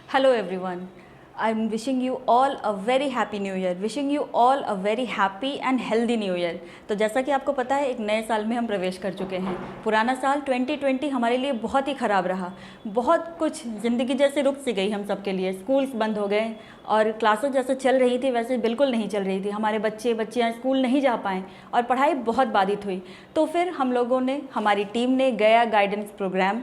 Hello everyone. I'm wishing you all a very happy new year. Wishing you all a very happy and healthy new year. तो जैसा कि आपको पता है एक नए साल में हम प्रवेश कर चुके हैं। पुराना साल 2020 हमारे लिए बहुत ही ख़राब रहा। बहुत कुछ ज़िंदगी जैसे रुक सी गई हम सब के लिए। स्कूल्स बंद हो गए और क्लासेस जैसे चल रही थी वैसे बिल्कुल नहीं चल रही थी। हमारे बच्चियाँ स्कूल नहीं जा पाएँ और पढ़ाई बहुत बाधित हुई। तो फिर हम लोगों ने, हमारी टीम ने गया गाइडेंस प्रोग्राम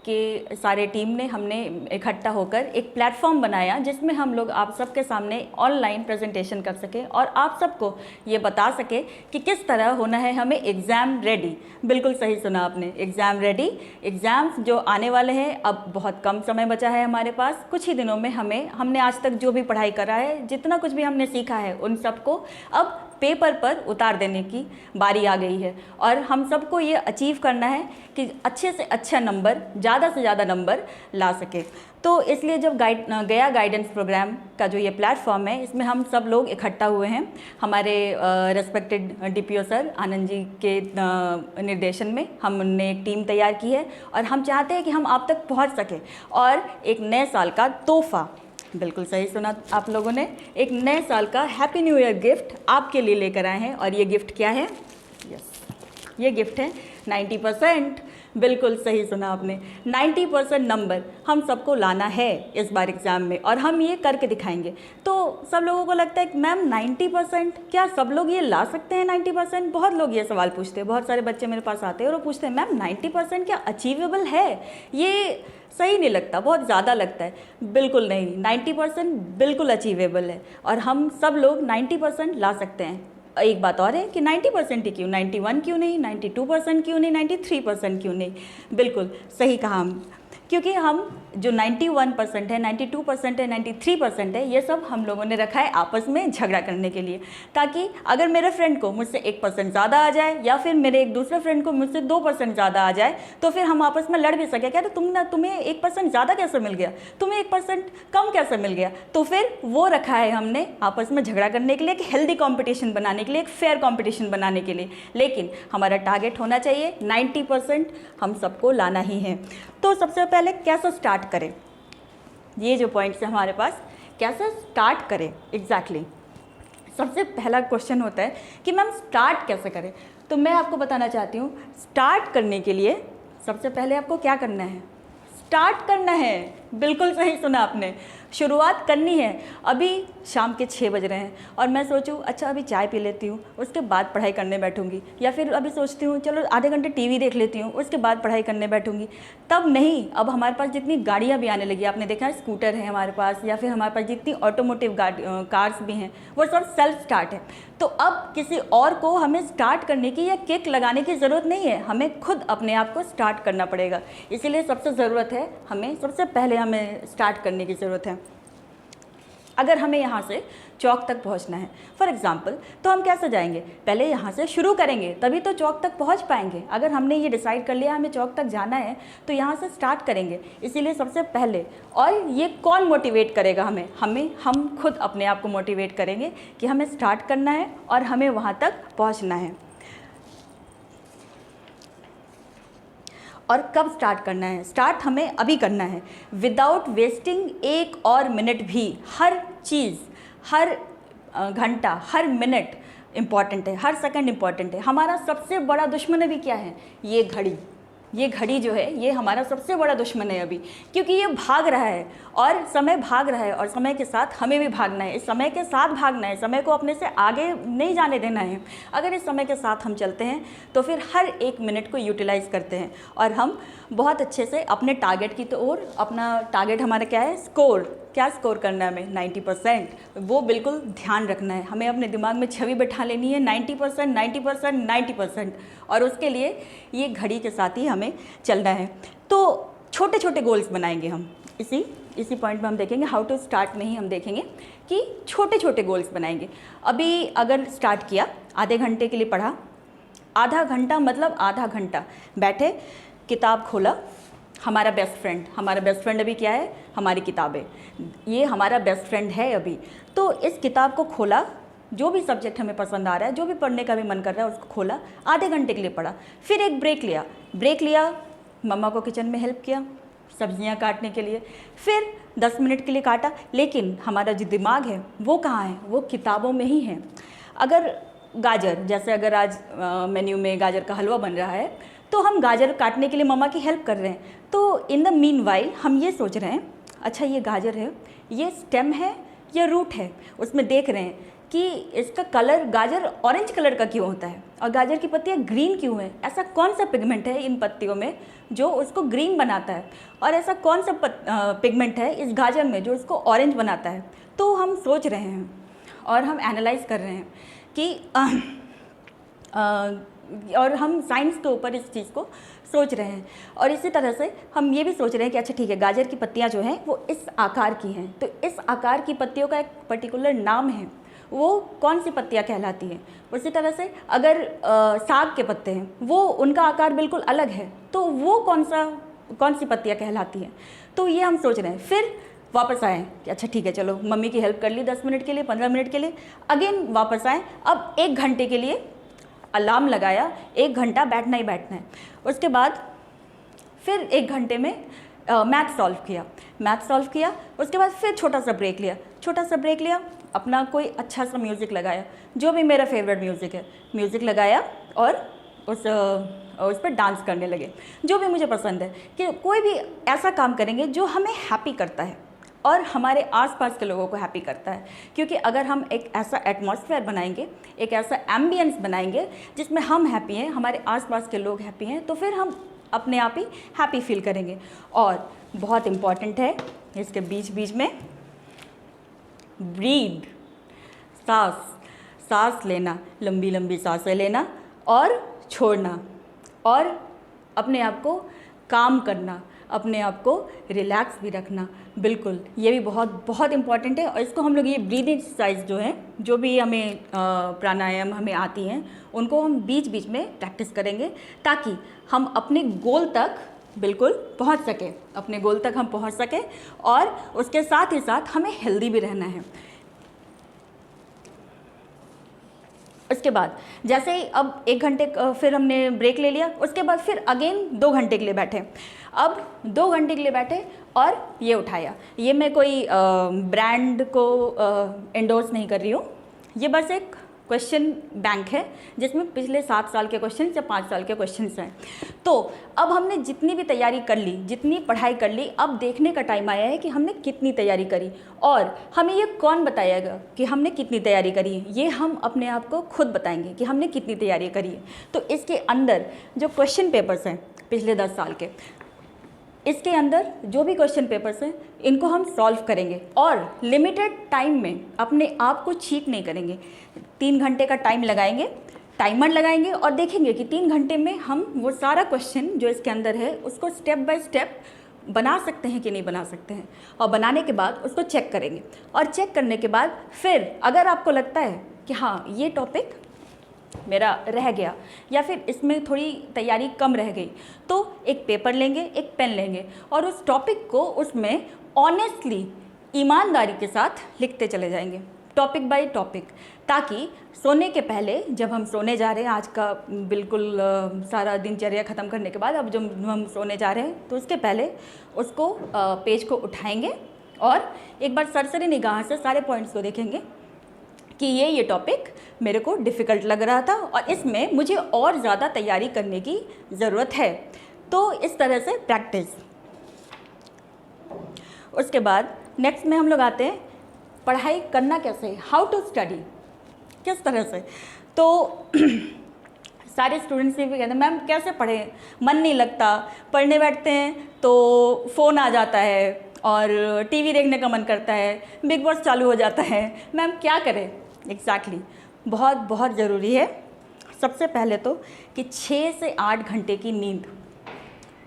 के सारे टीम ने, हमने इकट्ठा होकर एक प्लेटफॉर्म बनाया जिसमें हम लोग आप सबके सामने ऑनलाइन प्रेजेंटेशन कर सकें और आप सबको ये बता सके कि किस तरह होना है हमें एग्ज़ाम रेडी। बिल्कुल सही सुना आपने, एग्ज़ाम रेडी। एग्ज़ाम्स जो आने वाले हैं, अब बहुत कम समय बचा है हमारे पास। कुछ ही दिनों में हमने आज तक जो भी पढ़ाई करा है, जितना कुछ भी हमने सीखा है, उन सबको अब पेपर पर उतार देने की बारी आ गई है और हम सबको ये अचीव करना है कि अच्छे से अच्छा नंबर, ज़्यादा से ज़्यादा नंबर ला सके। तो इसलिए जब गया गाइडेंस प्रोग्राम का जो ये प्लेटफॉर्म है, इसमें हम सब लोग इकट्ठा हुए हैं। हमारे respected DPO sir Anand ji के निर्देशन में हमने एक टीम तैयार की है और हम चाहते हैं कि हम आप तक पहुंच सकें और एक नए साल का तोहफ़ा, बिल्कुल सही सुना आप लोगों ने, एक नए साल का हैप्पी न्यू ईयर गिफ्ट आपके लिए लेकर आए हैं। और ये गिफ्ट क्या है? ये गिफ्ट है 90%। बिल्कुल सही सुना आपने, 90% नंबर हम सबको लाना है इस बार एग्ज़ाम में और हम ये करके दिखाएंगे। तो सब लोगों को लगता है कि मैम 90%, क्या सब लोग ये ला सकते हैं 90%? बहुत लोग ये सवाल पूछते हैं, बहुत सारे बच्चे मेरे पास आते हैं और वो पूछते हैं मैम 90% क्या अचीवेबल है? ये सही नहीं लगता, बहुत ज़्यादा लगता है। बिल्कुल नहीं, 90% बिल्कुल अचीवेबल है और हम सब लोग 90% ला सकते हैं। एक बात और है कि 90% ही क्यों, 91 क्यों नहीं, 92% क्यों नहीं, 93% क्यों नहीं? बिल्कुल सही कहा हम, क्योंकि हम जो 91% है, 92% है, 93% है, ये सब हम लोगों ने रखा है आपस में झगड़ा करने के लिए, ताकि अगर मेरे फ्रेंड को मुझसे 1% ज़्यादा आ जाए या फिर मेरे एक दूसरे फ्रेंड को मुझसे 2% ज़्यादा आ जाए तो फिर हम आपस में लड़ भी सके। क्या तो तुम्हें 1% ज़्यादा कैसे मिल गया, तुम्हें 1% कम कैसे मिल गया? तो फिर वो रखा है हमने आपस में झगड़ा करने के लिए, एक हेल्दी कॉम्पिटिशन बनाने के लिए, एक फेयर कॉम्पिटिशन बनाने के लिए। लेकिन हमारा टारगेट होना चाहिए 90% हम सबको लाना ही है। तो सबसे पहले कैसे स्टार्ट करें, ये जो पॉइंट्स है हमारे पास, कैसे स्टार्ट करें एग्जैक्टली। सबसे पहला क्वेश्चन होता है कि मैम स्टार्ट कैसे करें। तो मैं आपको बताना चाहती हूँ, स्टार्ट करने के लिए सबसे पहले आपको क्या करना है? स्टार्ट करना है। बिल्कुल सही सुना आपने, शुरुआत करनी है। अभी शाम के 6 बज रहे हैं और मैं सोचूं अच्छा अभी चाय पी लेती हूँ, उसके बाद पढ़ाई करने बैठूंगी, या फिर अभी सोचती हूँ चलो आधे घंटे टीवी देख लेती हूँ, उसके बाद पढ़ाई करने बैठूंगी। तब नहीं, अब हमारे पास जितनी गाड़ियाँ भी आने लगी, आपने देखा है स्कूटर है हमारे पास, या फिर हमारे पास जितनी ऑटोमोटिव कार्स भी हैं वो सब सेल्फ स्टार्ट है। तो अब किसी और को हमें स्टार्ट करने की या किक लगाने की ज़रूरत नहीं है, हमें खुद अपने आप को स्टार्ट करना पड़ेगा। इसीलिए सबसे ज़रूरत है, हमें सबसे पहले हमें स्टार्ट करने की ज़रूरत है। अगर हमें यहाँ से चौक तक पहुँचना है फॉर एग्ज़ाम्पल, तो हम कैसे जाएंगे? पहले यहाँ से शुरू करेंगे तभी तो चौक तक पहुँच पाएंगे। अगर हमने ये डिसाइड कर लिया हमें चौक तक जाना है तो यहाँ से स्टार्ट करेंगे। इसीलिए सबसे पहले, और ये कौन मोटिवेट करेगा हमें? हम खुद अपने आप को मोटिवेट करेंगे कि हमें स्टार्ट करना है और हमें वहाँ तक पहुँचना है। और कब स्टार्ट करना है? स्टार्ट हमें अभी करना है, विदाउट वेस्टिंग एक और मिनट भी। हर चीज़, हर घंटा, हर मिनट इम्पॉर्टेंट है, हर सेकंड इम्पॉर्टेंट है। हमारा सबसे बड़ा दुश्मन अभी क्या है? ये घड़ी। ये घड़ी जो है ये हमारा सबसे बड़ा दुश्मन है अभी, क्योंकि ये भाग रहा है और समय भाग रहा है और समय के साथ हमें भी भागना है। इस समय के साथ भागना है, समय को अपने से आगे नहीं जाने देना है। अगर इस समय के साथ हम चलते हैं तो फिर हर एक मिनट को यूटिलाइज़ करते हैं और हम बहुत अच्छे से अपने टारगेट की ओर, अपना टारगेट हमारा क्या है? स्कोर। क्या स्कोर करना है हमें? 90%। वो बिल्कुल ध्यान रखना है, हमें अपने दिमाग में छवि बैठा लेनी है 90%, 90%, 90%। और उसके लिए ये घड़ी के साथ ही हमें चलना है। तो छोटे छोटे गोल्स बनाएंगे हम। इसी पॉइंट में हम देखेंगे, हाउ टू स्टार्ट में ही हम देखेंगे कि छोटे छोटे गोल्स बनाएंगे। अभी अगर स्टार्ट किया, आधे घंटे के लिए पढ़ा, आधा घंटा मतलब आधा घंटा बैठे, किताब खोला, हमारा बेस्ट फ्रेंड अभी क्या है? हमारी किताबें। ये हमारा बेस्ट फ्रेंड है अभी। तो इस किताब को खोला, जो भी सब्जेक्ट हमें पसंद आ रहा है, जो भी पढ़ने का भी मन कर रहा है उसको खोला, आधे घंटे के लिए पढ़ा, फिर एक ब्रेक लिया, मम्मा को किचन में हेल्प किया, सब्जियां काटने के लिए, फिर 10 मिनट के लिए काटा, लेकिन हमारा जो दिमाग है वो कहाँ है, वो किताबों में ही है। अगर गाजर, जैसे अगर आज मेन्यू में गाजर का हलवा बन रहा है तो हम गाजर काटने के लिए मम्मा की हेल्प कर रहे हैं, तो इन द मीन वाइल हम ये सोच रहे हैं अच्छा ये गाजर है, ये स्टेम है या रूट है, उसमें देख रहे हैं कि इसका कलर, गाजर ऑरेंज कलर का क्यों होता है और गाजर की पत्तियाँ ग्रीन क्यों हैं, ऐसा कौन सा पिगमेंट है इन पत्तियों में जो उसको ग्रीन बनाता है, और ऐसा कौन सा पिगमेंट है इस गाजर में जो इसको ऑरेंज बनाता है। तो हम सोच रहे हैं और हम एनालाइज कर रहे हैं कि और हम साइंस के ऊपर इस चीज़ को सोच रहे हैं। और इसी तरह से हम ये भी सोच रहे हैं कि अच्छा ठीक है, गाजर की पत्तियाँ जो हैं वो इस आकार की हैं, तो इस आकार की पत्तियों का एक पर्टिकुलर नाम है, वो कौन सी पत्तियाँ कहलाती हैं। उसी तरह से अगर साग के पत्ते हैं, वो उनका आकार बिल्कुल अलग है, तो वो कौन सी पत्तियाँ कहलाती हैं। तो ये हम सोच रहे हैं। फिर वापस आए कि अच्छा ठीक है, चलो मम्मी की हेल्प कर ली 10 मिनट के लिए, 15 मिनट के लिए, अगेन वापस आए। अब 1 घंटे के लिए अलार्म लगाया, 1 घंटा बैठना ही बैठना है। उसके बाद फिर 1 घंटे में मैथ सॉल्व किया। उसके बाद फिर छोटा सा ब्रेक लिया, अपना कोई अच्छा सा म्यूज़िक लगाया, जो भी मेरा फेवरेट म्यूज़िक है, म्यूज़िक लगाया और उस पर डांस करने लगे, जो भी मुझे पसंद है। कि कोई भी ऐसा काम करेंगे जो हमें हैप्पी करता है और हमारे आसपास के लोगों को हैप्पी करता है। क्योंकि अगर हम एक ऐसा एटमॉस्फेयर बनाएंगे, एक ऐसा एम्बियंस बनाएंगे जिसमें हम हैप्पी हैं, हमारे आसपास के लोग हैप्पी हैं, तो फिर हम अपने आप ही हैप्पी फील करेंगे। और बहुत इम्पॉर्टेंट है इसके बीच बीच में ब्रीद, सांस लेना, लंबी लंबी सांसें लेना और छोड़ना, और अपने आप को काम करना, अपने आप को रिलैक्स भी रखना। बिल्कुल, ये भी बहुत बहुत इम्पॉर्टेंट है। और इसको हम लोग ये ब्रीदिंग एक्सरसाइज जो है, जो भी हमें प्राणायाम हमें आती हैं, उनको हम बीच बीच में प्रैक्टिस करेंगे ताकि हम अपने गोल तक बिल्कुल पहुंच सकें, और उसके साथ ही साथ हमें हेल्दी भी रहना है। उसके बाद जैसे ही अब 1 घंटे फिर हमने ब्रेक ले लिया, उसके बाद फिर अगेन 2 घंटे के लिए बैठे। अब 2 घंटे के लिए बैठे और ये उठाया। ये मैं कोई ब्रांड को एंडोर्स नहीं कर रही हूँ, ये बस एक क्वेश्चन बैंक है जिसमें पिछले 7 साल के क्वेश्चन या 5 साल के क्वेश्चन हैं। तो अब हमने जितनी भी तैयारी कर ली, जितनी पढ़ाई कर ली, अब देखने का टाइम आया है कि हमने कितनी तैयारी करी, और हमें ये कौन बताएगा कि हमने कितनी तैयारी करी है। ये हम अपने आप को खुद बताएंगे कि हमने कितनी तैयारी करी है। तो इसके अंदर जो क्वेश्चन पेपर्स हैं पिछले 10 साल के, इसके अंदर जो भी क्वेश्चन पेपर्स हैं, इनको हम सॉल्व करेंगे और लिमिटेड टाइम में अपने आप को चीट नहीं करेंगे। 3 घंटे का टाइमर लगाएंगे और देखेंगे कि 3 घंटे में हम वो सारा क्वेश्चन जो इसके अंदर है उसको स्टेप बाय स्टेप बना सकते हैं कि नहीं बना सकते हैं। और बनाने के बाद उसको चेक करेंगे, और चेक करने के बाद फिर अगर आपको लगता है कि हाँ ये टॉपिक मेरा रह गया या फिर इसमें थोड़ी तैयारी कम रह गई, तो एक पेपर लेंगे, एक पेन लेंगे और उस टॉपिक को उसमें ऑनेस्टली, ईमानदारी के साथ लिखते चले जाएंगे, टॉपिक बाय टॉपिक, ताकि सोने के पहले, जब हम सोने जा रहे हैं, आज का बिल्कुल सारा दिनचर्या ख़त्म करने के बाद अब जब हम सोने जा रहे हैं, तो उसके पहले उसको पेज को उठाएंगे और एक बार सरसरी निगाह से सारे पॉइंट्स को देखेंगे कि ये टॉपिक मेरे को डिफ़िकल्ट लग रहा था और इसमें मुझे और ज़्यादा तैयारी करने की ज़रूरत है। तो इस तरह से प्रैक्टिस। उसके बाद नेक्स्ट में हम लोग आते हैं पढ़ाई करना कैसे, हाउ टू स्टडी, किस तरह से। तो सारे स्टूडेंट्स ये भी कहते हैं मैम कैसे पढ़ें, मन नहीं लगता, पढ़ने बैठते हैं तो फ़ोन आ जाता है और टीवी देखने का मन करता है, बिग बॉस चालू हो जाता है, मैम क्या करें। एग्जैक्टली, बहुत बहुत ज़रूरी है सबसे पहले तो कि 6 से 8 घंटे की नींद।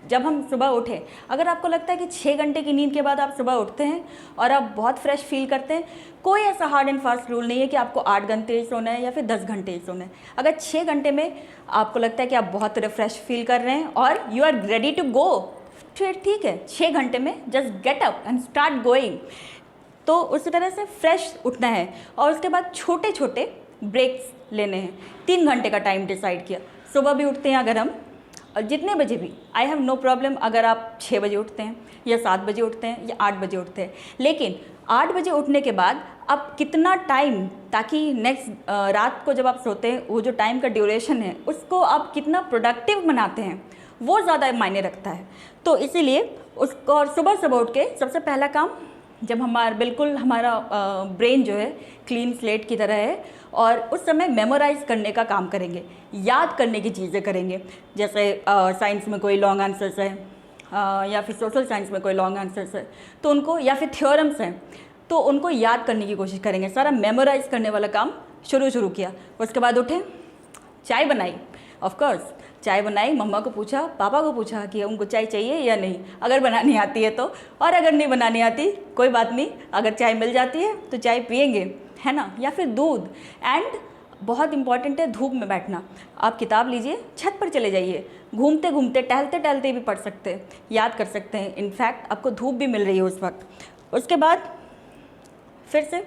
जब हम सुबह उठें, अगर आपको लगता है कि 6 घंटे की नींद के बाद आप सुबह उठते हैं और आप बहुत फ्रेश फील करते हैं, कोई ऐसा हार्ड एंड फास्ट रूल नहीं है कि आपको 8 घंटे ही सोना है या फिर 10 घंटे ही सोना है। अगर 6 घंटे में आपको लगता है कि आप बहुत रिफ्रेश फील कर रहे हैं और you are ready to go, फिर ठीक है, 6 घंटे में just get up and start going. तो उसी तरह से फ्रेश उठना है और उसके बाद छोटे छोटे ब्रेक्स लेने हैं। 3 घंटे का टाइम डिसाइड किया, सुबह भी उठते हैं अगर हम जितने बजे भी, आई हैव नो प्रॉब्लम अगर आप 6 बजे उठते हैं या 7 बजे उठते हैं या 8 बजे उठते हैं, लेकिन 8 बजे उठने के बाद आप कितना टाइम, ताकि नेक्स्ट रात को जब आप सोते हैं वो जो टाइम का ड्यूरेशन है उसको आप कितना प्रोडक्टिव बनाते हैं वो ज़्यादा मायने रखता है। तो इसीलिए उसको, और सुबह सुबह उठ के सबसे पहला काम, जब हमारा ब्रेन जो है क्लीन स्लेट की तरह है, और उस समय मेमोराइज़ करने का काम करेंगे, याद करने की चीज़ें करेंगे। जैसे साइंस में कोई लॉन्ग आंसर्स है या फिर सोशल साइंस में कोई लॉन्ग आंसर्स है तो उनको, या फिर थ्योरम्स हैं तो उनको याद करने की कोशिश करेंगे। सारा मेमोराइज़ करने वाला काम शुरू किया। उसके बाद उठे, चाय बनाई, ऑफ कोर्स चाय बनाई, मम्मा को पूछा, पापा को पूछा कि उनको चाय चाहिए या नहीं, अगर बनानी आती है तो, और अगर नहीं बनानी आती कोई बात नहीं, अगर चाय मिल जाती है तो चाय पियेंगे, है ना, या फिर दूध। एंड बहुत इंपॉर्टेंट है धूप में बैठना। आप किताब लीजिए, छत पर चले जाइए, घूमते घूमते टहलते टहलते भी पढ़ सकते हैं, याद कर सकते हैं। इनफैक्ट आपको धूप भी मिल रही है उस वक्त। उसके बाद फिर से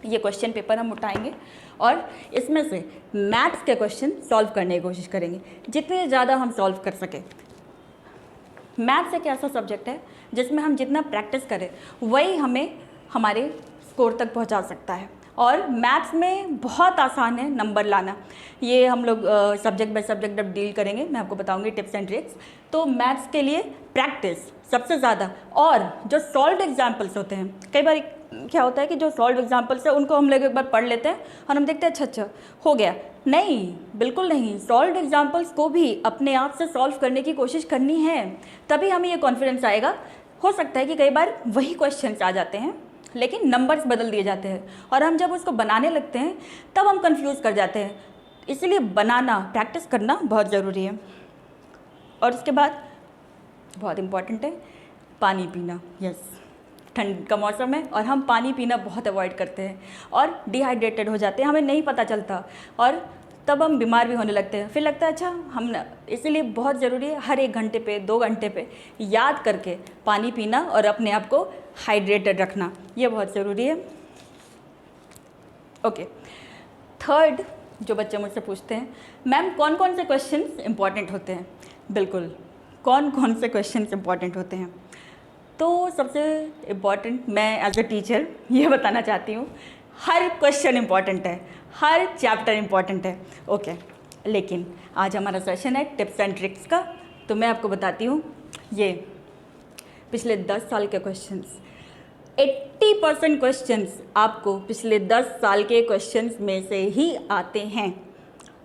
ये क्वेश्चन पेपर हम उठाएंगे और इसमें से मैथ्स के क्वेश्चन सॉल्व करने की कोशिश करेंगे, जितने ज़्यादा हम सॉल्व कर सकें। मैथ्स एक ऐसा सब्जेक्ट है जिसमें हम जितना प्रैक्टिस करें वही हमें हमारे स्कोर तक पहुंचा सकता है। और मैथ्स में बहुत आसान है नंबर लाना। ये हम लोग सब्जेक्ट बाय सब्जेक्ट अब डील करेंगे, मैं आपको बताऊंगी टिप्स एंड ट्रिक्स। तो मैथ्स के लिए प्रैक्टिस सबसे ज़्यादा, और जो सॉल्व्ड एग्जाम्पल्स होते हैं, कई बार क्या होता है कि जो सॉल्व एग्जाम्पल्स है उनको हम लोग एक बार पढ़ लेते हैं और हम देखते हैं अच्छा हो गया। नहीं, बिल्कुल नहीं। सॉल्व एग्जाम्पल्स को भी अपने आप से सॉल्व करने की कोशिश करनी है, तभी हमें ये कॉन्फिडेंस आएगा। हो सकता है कि कई बार वही क्वेश्चंस आ जाते हैं लेकिन नंबर्स बदल दिए जाते हैं, और हम जब उसको बनाने लगते हैं तब हम कंफ्यूज कर जाते हैं। इसलिए बनाना, प्रैक्टिस करना बहुत ज़रूरी है। और उसके बाद बहुत इम्पॉर्टेंट है पानी पीना। यस, ठंड का मौसम है और हम पानी पीना बहुत अवॉइड करते हैं और डिहाइड्रेटेड हो जाते हैं, हमें नहीं पता चलता, और तब हम बीमार भी होने लगते हैं। फिर लगता है अच्छा हम ना, इसीलिए बहुत ज़रूरी है हर 1 घंटे पे 2 घंटे पे याद करके पानी पीना और अपने आप को हाइड्रेटेड रखना, ये बहुत ज़रूरी है। ओके, थर्ड जो बच्चे मुझसे पूछते हैं, मैम कौन कौन से क्वेश्चंस इंपॉर्टेंट होते हैं? बिल्कुल, कौन कौन से क्वेश्चंस इंपॉर्टेंट होते हैं? तो सबसे इम्पॉर्टेंट, मैं एज अ टीचर ये बताना चाहती हूँ, हर क्वेश्चन इम्पॉर्टेंट है, हर चैप्टर इम्पॉर्टेंट है। ओके, लेकिन आज हमारा सेशन है टिप्स एंड ट्रिक्स का, तो मैं आपको बताती हूँ ये पिछले 10 साल के क्वेश्चंस, 80% क्वेश्चंस आपको पिछले 10 साल के क्वेश्चंस में से ही आते हैं।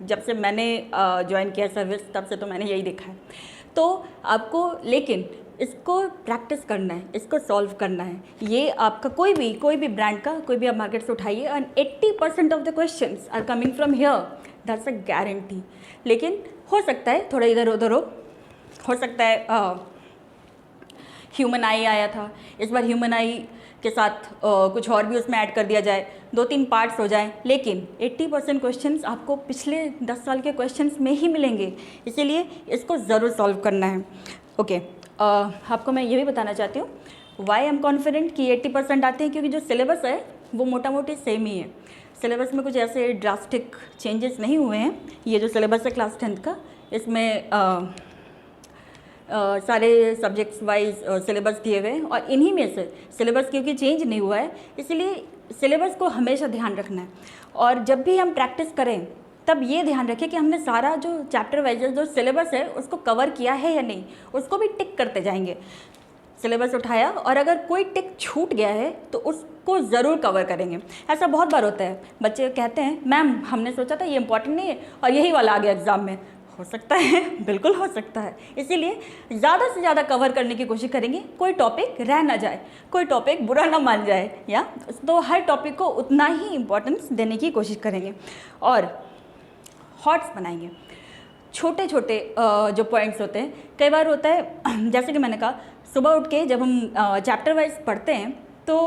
जब से मैंने ज्वाइन किया सर्विस तब से तो मैंने यही देखा है। तो आपको लेकिन इसको प्रैक्टिस करना है, इसको सॉल्व करना है। ये आपका कोई भी ब्रांड का कोई भी आप मार्केट से उठाइए and 80% of the questions are coming from here, that's a guarantee. लेकिन हो सकता है थोड़ा इधर उधर हो सकता है ह्यूमन आई आया था, इस बार ह्यूमन आई के साथ कुछ और भी उसमें ऐड कर दिया जाए, 2-3 पार्ट्स हो जाए, लेकिन 80% क्वेश्चंस आपको पिछले 10 साल के क्वेश्चंस में ही मिलेंगे, इसीलिए इसको ज़रूर सॉल्व करना है। ओके, आपको मैं ये भी बताना चाहती हूँ वाई आई एम कॉन्फिडेंट कि 80% आते हैं, क्योंकि जो सिलेबस है वो मोटा मोटी सेम ही है। सिलेबस में कुछ ऐसे ड्रास्टिक चेंजेस नहीं हुए हैं। ये जो सिलेबस है क्लास 10th का, इसमें सारे सब्जेक्ट्स वाइज सिलेबस दिए हुए हैं, और इन्हीं में से सिलेबस क्योंकि चेंज नहीं हुआ है इसलिए सिलेबस को हमेशा ध्यान रखना है। और जब भी हम प्रैक्टिस करें तब ये ध्यान रखें कि हमने सारा जो चैप्टर वाइज जो सिलेबस है उसको कवर किया है या नहीं, उसको भी टिक करते जाएंगे। सिलेबस उठाया और अगर कोई टिक छूट गया है तो उसको ज़रूर कवर करेंगे। ऐसा बहुत बार होता है, बच्चे कहते हैं मैम हमने सोचा था ये इंपॉर्टेंट नहीं है और यही वाला आ गया एग्ज़ाम में। हो सकता है, बिल्कुल हो सकता है। इसीलिए ज़्यादा से ज़्यादा कवर करने की कोशिश करेंगे, कोई टॉपिक रह ना जाए, कोई टॉपिक बुरा ना मान जाए, या तो हर टॉपिक को उतना ही इम्पोर्टेंस देने की कोशिश करेंगे। और हॉट्स बनाएंगे, छोटे छोटे जो पॉइंट्स होते हैं। कई बार होता है जैसे कि मैंने कहा, सुबह उठ के जब हम चैप्टर वाइज पढ़ते हैं तो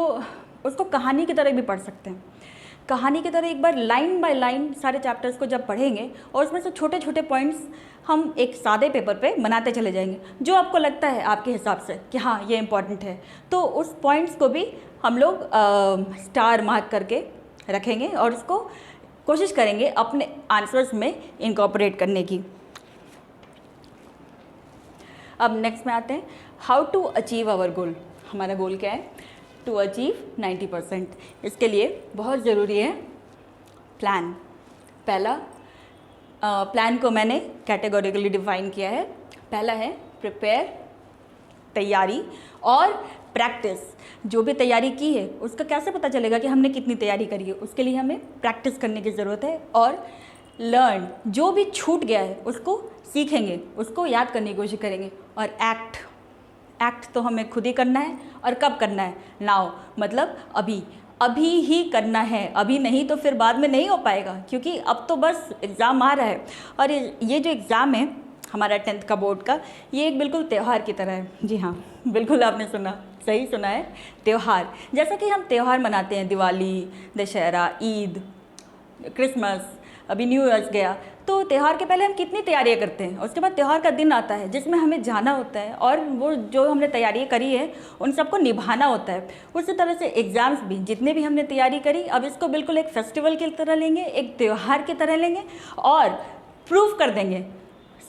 उसको कहानी की तरह भी पढ़ सकते हैं। कहानी की तरह एक बार लाइन बाय लाइन सारे चैप्टर्स को जब पढ़ेंगे और उसमें से छोटे छोटे पॉइंट्स हम एक सादे पेपर पे बनाते चले जाएंगे, जो आपको लगता है आपके हिसाब से कि हाँ ये इम्पॉर्टेंट है, तो उस पॉइंट्स को भी हम लोग स्टार मार्क करके रखेंगे और उसको कोशिश करेंगे अपने आंसर्स में इनकॉर्पोरेट करने की। अब नेक्स्ट में आते हैं, how to achieve our goal. हमारा गोल क्या है? To achieve 90%। इसके लिए बहुत ज़रूरी है प्लान। पहला प्लान को मैंने कैटेगोरिकली डिफाइन किया है। पहला है प्रिपेयर, तैयारी, और प्रैक्टिस। जो भी तैयारी की है उसका कैसे पता चलेगा कि हमने कितनी तैयारी करी है? उसके लिए हमें प्रैक्टिस करने की ज़रूरत है। और लर्न, जो भी छूट गया है उसको सीखेंगे, उसको याद करने की कोशिश करेंगे। और एक्ट तो हमें खुद ही करना है। और कब करना है? नाउ, मतलब अभी ही करना है। अभी नहीं तो फिर बाद में नहीं हो पाएगा, क्योंकि अब तो बस एग्ज़ाम आ रहा है। और ये जो एग्ज़ाम है हमारा 10th का बोर्ड का, ये एक बिल्कुल त्यौहार की तरह है। जी हाँ, बिल्कुल आपने सुना, सही सुना है, त्यौहार। जैसा कि हम त्यौहार मनाते हैं, दिवाली, दशहरा, ईद, क्रिसमस, अभी न्यू ईयर्स गया, तो त्यौहार के पहले हम कितनी तैयारियां करते हैं। उसके बाद त्यौहार का दिन आता है जिसमें हमें जाना होता है और वो जो हमने तैयारियां करी है उन सबको निभाना होता है। उसी तरह से एग्ज़ाम्स भी, जितने भी हमने तैयारी करी, अब इसको बिल्कुल एक फेस्टिवल की तरह लेंगे, एक त्यौहार की तरह लेंगे और प्रूव कर देंगे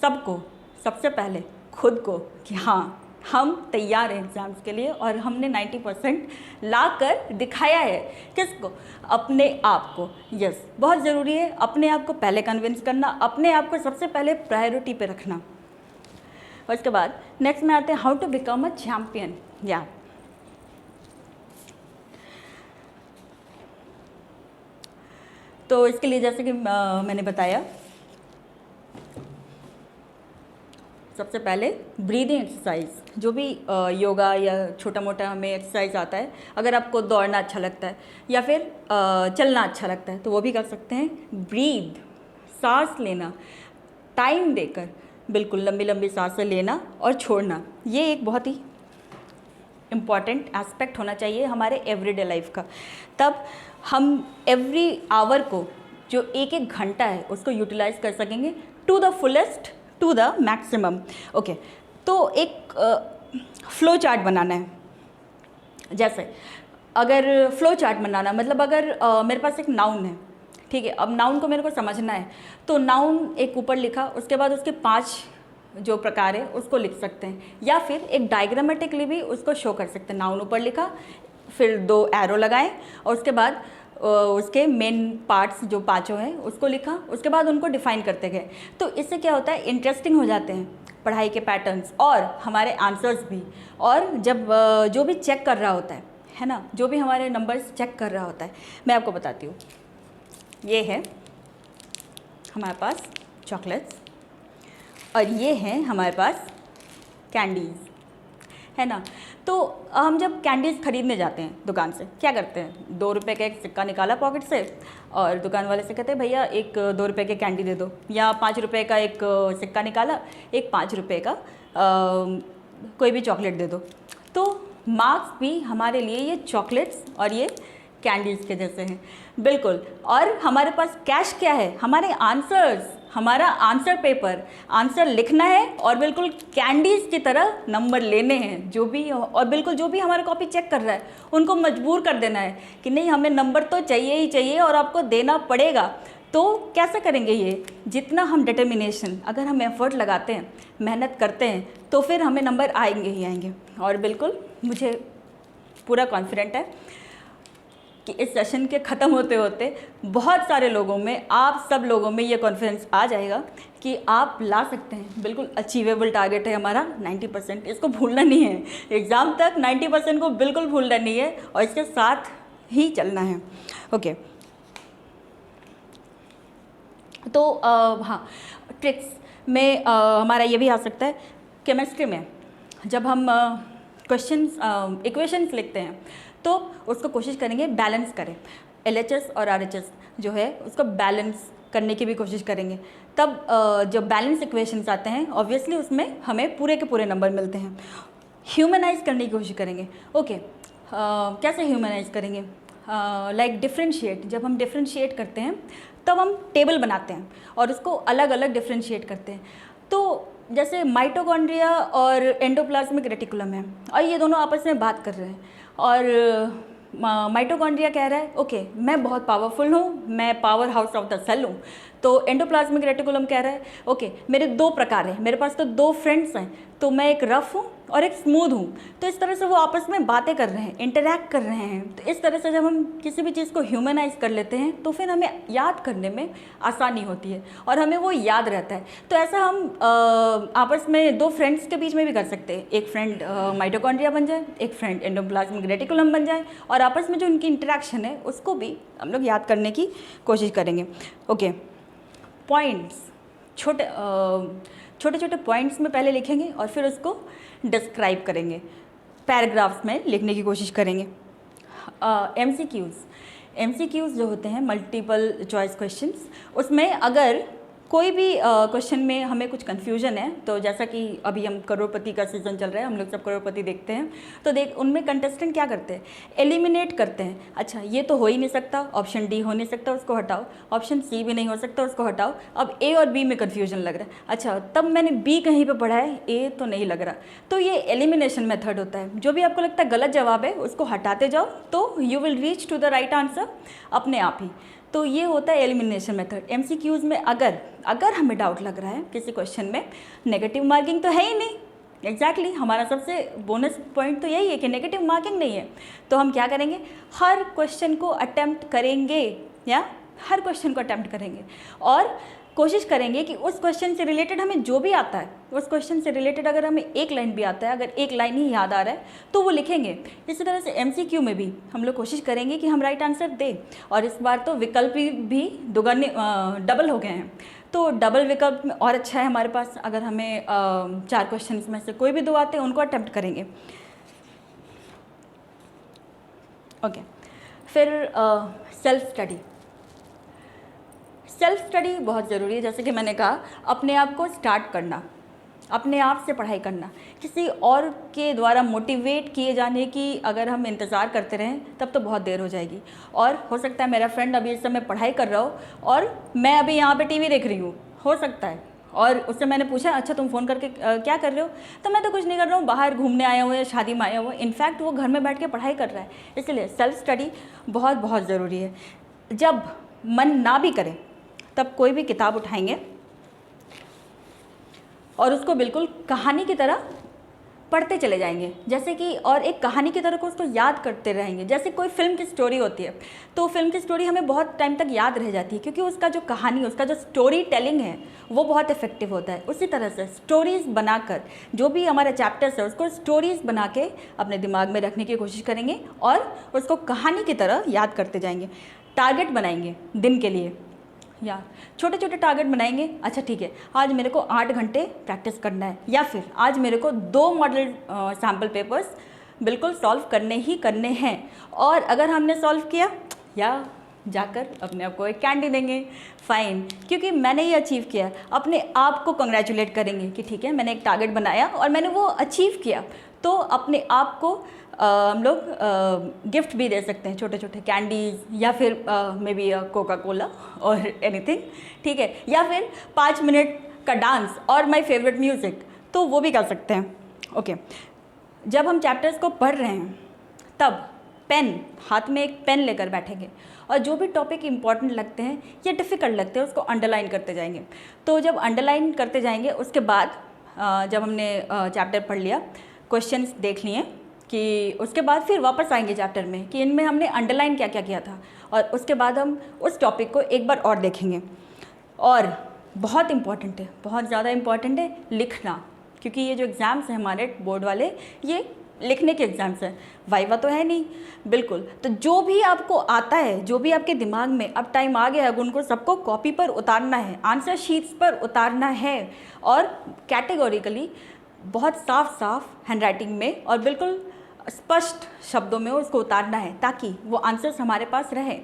सबको, सबसे पहले खुद को, कि हाँ हम तैयार हैं एग्ज़ाम्स के लिए। और हमने 90% ला कर दिखाया है। किसको? अपने आप को। यस, बहुत ज़रूरी है अपने आप को पहले कन्विंस करना, अपने आप को सबसे पहले प्रायोरिटी पे रखना। और उसके बाद नेक्स्ट में आते हैं, how to become a champion. या तो इसके लिए जैसे कि मैंने बताया, सबसे पहले ब्रीदिंग एक्सरसाइज, जो भी योगा या छोटा मोटा हमें एक्सरसाइज आता है, अगर आपको दौड़ना अच्छा लगता है या फिर चलना अच्छा लगता है तो वो भी कर सकते हैं। ब्रीद, सांस लेना, टाइम देकर, बिल्कुल लंबी लंबी सांसें लेना और छोड़ना, ये एक बहुत ही इम्पॉर्टेंट एस्पेक्ट होना चाहिए हमारे एवरीडे लाइफ का। तब हम एवरी आवर को, जो एक एक घंटा है, उसको यूटिलाइज कर सकेंगे to the fullest, to the maximum. Okay, तो एक फ्लो चार्ट बनाना है। जैसे अगर फ्लो चार्ट बनाना मतलब अगर मेरे पास एक नाउन है, ठीक है, अब नाउन को मेरे को समझना है, तो नाउन एक ऊपर लिखा, उसके बाद उसके 5 जो प्रकार है उसको लिख सकते हैं, या फिर एक डायग्रामेटिकली भी उसको शो कर सकते हैं। नाउन ऊपर लिखा, फिर 2 एरो लगाए और उसके बाद उसके मेन पार्ट्स जो 5 हैं उसको लिखा, उसके बाद उनको डिफाइन करते गए। तो इससे क्या होता है, इंटरेस्टिंग हो जाते हैं पढ़ाई के पैटर्न्स और हमारे आंसर्स भी। और जब जो भी चेक कर रहा होता है ना, जो भी हमारे नंबर्स चेक कर रहा होता है, मैं आपको बताती हूँ। ये है हमारे पास चॉकलेट्स और ये है हमारे पास कैंडीज़, है ना। तो हम जब कैंडीज़ खरीदने जाते हैं दुकान से, क्या करते हैं, 2 रुपये का एक सिक्का निकाला पॉकेट से और दुकान वाले से कहते हैं भैया एक 2 रुपये के कैंडी दे दो, या 5 रुपये का एक सिक्का निकाला, एक 5 रुपये का कोई भी चॉकलेट दे दो। तो मार्क्स भी हमारे लिए ये चॉकलेट्स और ये कैंडीज़ के जैसे हैं, बिल्कुल। और हमारे पास कैश क्या है, हमारे आंसर्स, हमारा आंसर पेपर, आंसर लिखना है और बिल्कुल कैंडीज़ की तरह नंबर लेने हैं जो भी, और बिल्कुल जो भी हमारा कॉपी चेक कर रहा है उनको मजबूर कर देना है कि नहीं हमें नंबर तो चाहिए ही चाहिए और आपको देना पड़ेगा। तो कैसे करेंगे ये, जितना हम डिटर्मिनेशन, अगर हम एफर्ट लगाते हैं, मेहनत करते हैं, तो फिर हमें नंबर आएंगे ही आएंगे। और बिल्कुल मुझे पूरा कॉन्फिडेंट है कि इस सेशन के ख़त्म होते होते बहुत सारे लोगों में, आप सब लोगों में ये कॉन्फिडेंस आ जाएगा कि आप ला सकते हैं। बिल्कुल अचीवेबल टारगेट है हमारा 90%, इसको भूलना नहीं है। एग्ज़ाम तक 90% को बिल्कुल भूलना नहीं है और इसके साथ ही चलना है। ओके, तो हाँ, ट्रिक्स में हमारा ये भी आ सकता है। केमिस्ट्री में जब हम क्वेश्चंस, इक्वेशंस लिखते हैं तो उसको कोशिश करेंगे बैलेंस करें। LHS और RHS जो है उसको बैलेंस करने की भी कोशिश करेंगे। तब जब बैलेंस इक्वेशंस आते हैं ऑब्वियसली उसमें हमें पूरे के पूरे नंबर मिलते हैं। ह्यूमनाइज करने की कोशिश करेंगे। ओके, कैसे ह्यूमनाइज करेंगे, लाइक डिफ्रेंशिएट। जब हम डिफ्रेंशिएट करते हैं तब हम टेबल बनाते हैं और उसको अलग अलग डिफ्रेंशिएट करते हैं। तो जैसे माइटोकॉन्ड्रिया और एंडोप्लाज्मिक रेटिकुलम है और ये दोनों आपस में बात कर रहे हैं और माइटोकॉन्ड्रिया कह रहा है ओके मैं बहुत पावरफुल हूँ, मैं powerhouse of the cell हूँ, तो एंडोप्लाज्मिक रेटिकुलम कह रहा है ओके मेरे 2 प्रकार हैं, मेरे पास तो 2 फ्रेंड्स हैं, तो मैं एक रफ हूँ और एक स्मूथ हूँ। तो इस तरह से वो आपस में बातें कर रहे हैं, इंटरैक्ट कर रहे हैं। तो इस तरह से जब हम किसी भी चीज़ को ह्यूमनाइज कर लेते हैं तो फिर हमें याद करने में आसानी होती है और हमें वो याद रहता है। तो ऐसा हम आपस में 2 फ्रेंड्स के बीच में भी कर सकते हैं। एक फ्रेंड माइटोकॉन्ड्रिया बन जाए, एक फ्रेंड एंडोप्लाज्मिक रेटिकुलम बन जाए, और आपस में जो उनकी इंटरेक्शन है उसको भी हम लोग याद करने की कोशिश करेंगे। ओके, पॉइंट्स, छोटे छोटे पॉइंट्स में पहले लिखेंगे और फिर उसको डिस्क्राइब करेंगे, पैराग्राफ्स में लिखने की कोशिश करेंगे। एमसीक्यूज़ जो होते हैं मल्टीपल चॉइस क्वेश्चंस, उसमें अगर कोई भी क्वेश्चन में हमें कुछ कन्फ्यूजन है, तो जैसा कि अभी हम करोड़पति का सीज़न चल रहा है, हम लोग सब करोड़पति देखते हैं, तो उनमें कंटेस्टेंट क्या करते हैं, एलिमिनेट करते हैं। अच्छा ये तो हो ही नहीं सकता, ऑप्शन डी हो नहीं सकता, उसको हटाओ, ऑप्शन सी भी नहीं हो सकता, उसको हटाओ, अब ए और बी में कन्फ्यूजन लग रहा है, अच्छा तब मैंने बी कहीं पर पढ़ा है, ए तो नहीं लग रहा। तो ये एलिमिनेशन मेथड होता है। जो भी आपको लगता है गलत जवाब है उसको हटाते जाओ तो you will reach to the right answer अपने आप ही। तो ये होता है एलिमिनेशन मेथड। एमसीक्यूज़ में अगर हमें डाउट लग रहा है किसी क्वेश्चन में, नेगेटिव मार्किंग तो है ही नहीं, एग्जैक्टली हमारा सबसे बोनस पॉइंट तो यही है कि नेगेटिव मार्किंग नहीं है, तो हम क्या करेंगे, हर क्वेश्चन को अटेम्प्ट करेंगे और कोशिश करेंगे कि उस क्वेश्चन से रिलेटेड हमें जो भी आता है, उस क्वेश्चन से रिलेटेड अगर हमें एक लाइन भी आता है, अगर एक लाइन ही याद आ रहा है तो वो लिखेंगे। इसी तरह से एमसीक्यू में भी हम लोग कोशिश करेंगे कि हम राइट आंसर दें, और इस बार तो विकल्प भी डबल हो गए हैं, तो डबल विकल्प में और अच्छा है हमारे पास। अगर हमें 4 क्वेश्चन में से कोई भी 2 आते हैं उनको अटेम्प्ट करेंगे। ओके, फिर सेल्फ स्टडी बहुत ज़रूरी है। जैसे कि मैंने कहा, अपने आप को स्टार्ट करना, अपने आप से पढ़ाई करना, किसी और के द्वारा मोटिवेट किए जाने की अगर हम इंतज़ार करते रहें तब तो बहुत देर हो जाएगी। और हो सकता है मेरा फ्रेंड अभी इस समय पढ़ाई कर रहा हो और मैं अभी यहाँ पे टीवी देख रही हूँ, हो सकता है, और उससे मैंने पूछा अच्छा तुम फ़ोन करके क्या कर रहे हो, तो मैं तो कुछ नहीं कर रहा हूँ, बाहर घूमने आया हुआ है, शादी में आया हुआ है। इनफैक्ट वो घर में बैठ के पढ़ाई कर रहा है। इसलिए सेल्फ स्टडी बहुत बहुत ज़रूरी है। जब मन ना भी करे तब कोई भी किताब उठाएंगे और उसको बिल्कुल कहानी की तरह पढ़ते चले जाएंगे, जैसे कि, और एक कहानी की तरह को उसको याद करते रहेंगे। जैसे कोई फिल्म की स्टोरी होती है तो फिल्म की स्टोरी हमें बहुत टाइम तक याद रह जाती है, क्योंकि उसका जो कहानी, उसका जो स्टोरी टेलिंग है वो बहुत इफेक्टिव होता है। उसी तरह से स्टोरीज़ बनाकर, जो भी हमारे चैप्टर्स है उसको स्टोरीज़ बना के अपने दिमाग में रखने की कोशिश करेंगे और उसको कहानी की तरह याद करते जाएंगे। टारगेट बनाएंगे दिन के लिए, या छोटे छोटे टारगेट बनाएंगे। अच्छा ठीक है, आज मेरे को 8 घंटे प्रैक्टिस करना है, या फिर आज मेरे को 2 मॉडल सैम्पल पेपर्स बिल्कुल सॉल्व करने हैं। और अगर हमने सॉल्व किया, या जाकर अपने आप को एक कैंडी देंगे, फ़ाइन, क्योंकि मैंने ये अचीव किया। अपने आप को कंग्रेचुलेट करेंगे कि ठीक है मैंने एक टारगेट बनाया और मैंने वो अचीव किया। तो अपने आप को हम लोग गिफ्ट भी दे सकते हैं, छोटे छोटे कैंडीज़, या फिर मे बी कोका कोला और एनीथिंग, ठीक है, या फिर 5 मिनट का डांस और माय फेवरेट म्यूज़िक, तो वो भी कर सकते हैं। ओके, जब हम चैप्टर्स को पढ़ रहे हैं तब हाथ में एक पेन लेकर बैठेंगे और जो भी टॉपिक इंपॉर्टेंट लगते हैं या डिफ़िकल्ट लगते हैं उसको अंडरलाइन करते जाएंगे। तो जब अंडरलाइन करते जाएंगे उसके बाद जब हमने चैप्टर पढ़ लिया, क्वेश्चंस देख लिए, कि उसके बाद फिर वापस आएंगे चैप्टर में कि इनमें हमने अंडरलाइन क्या क्या किया था, और उसके बाद हम उस टॉपिक को एक बार और देखेंगे। और बहुत इम्पॉर्टेंट है, बहुत ज़्यादा इम्पॉर्टेंट है लिखना, क्योंकि ये जो एग्ज़ाम्स हैं हमारे बोर्ड वाले, ये लिखने के एग्ज़ाम्स हैं, वाइवा तो है नहीं बिल्कुल। तो जो भी आपको आता है, जो भी आपके दिमाग में, अब टाइम आ गया है उनको सबको कॉपी पर उतारना है, आंसर शीट्स पर उतारना है, और कैटेगोरिकली बहुत साफ हैंडराइटिंग में और बिल्कुल स्पष्ट शब्दों में उसको उतारना है, ताकि वो आंसर्स हमारे पास रहे।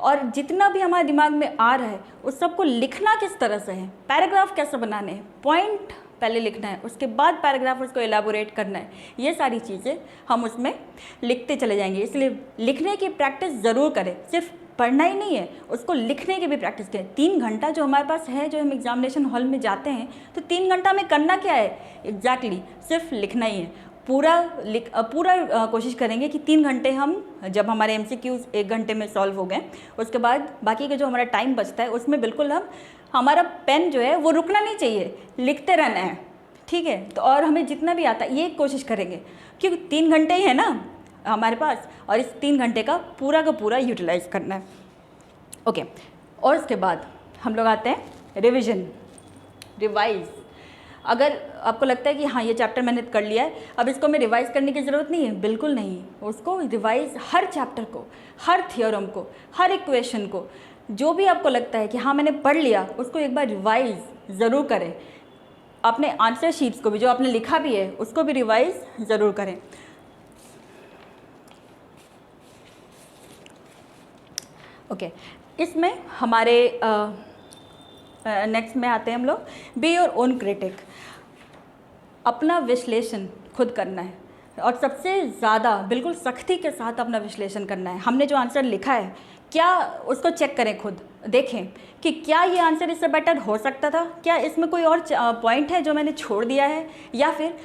और जितना भी हमारे दिमाग में आ रहा है उस सबको लिखना किस तरह से है, पैराग्राफ कैसे बनाने हैं, पॉइंट पहले लिखना है, उसके बाद पैराग्राफ उसको एलाबोरेट करना है, ये सारी चीज़ें हम उसमें लिखते चले जाएंगे। इसलिए लिखने की प्रैक्टिस ज़रूर करें, सिर्फ पढ़ना ही नहीं है, उसको लिखने की भी प्रैक्टिस करें। 3 घंटा जो हमारे पास है, जो हम एग्जामिनेशन हॉल में जाते हैं, तो 3 घंटा में करना क्या है, एग्जैक्टली सिर्फ लिखना ही है। पूरा कोशिश करेंगे कि 3 घंटे हम, जब हमारे MCQs 1 घंटे में सॉल्व हो गए, उसके बाद बाकी का जो हमारा टाइम बचता है उसमें बिल्कुल हमारा पेन जो है वो रुकना नहीं चाहिए, लिखते रहना है, ठीक है। तो और हमें जितना भी आता है ये कोशिश करेंगे, क्योंकि 3 घंटे ही है ना हमारे पास, और इस 3 घंटे का पूरा यूटिलाइज करना है। ओके, और उसके बाद हम लोग आते हैं रिवीजन, रिवाइज। अगर आपको लगता है कि हाँ ये चैप्टर मैंने कर लिया है, अब इसको मैं रिवाइज करने की ज़रूरत नहीं है, बिल्कुल नहीं। उसको रिवाइज, हर चैप्टर को, हर थियोरम को, हर इक्वेशन को, जो भी आपको लगता है कि हाँ मैंने पढ़ लिया, उसको एक बार रिवाइज ज़रूर करें। अपने आंसर शीट्स को भी, जो आपने लिखा भी है, उसको भी रिवाइज ज़रूर करें। ओके, इसमें हमारे नेक्स्ट में आते हैं हम लोग, बी योर ओन क्रिटिक। अपना विश्लेषण खुद करना है, और सबसे ज़्यादा बिल्कुल सख्ती के साथ अपना विश्लेषण करना है। हमने जो आंसर लिखा है, क्या उसको चेक करें, खुद देखें कि क्या ये आंसर इससे बेटर हो सकता था, क्या इसमें कोई और पॉइंट है जो मैंने छोड़ दिया है, या फिर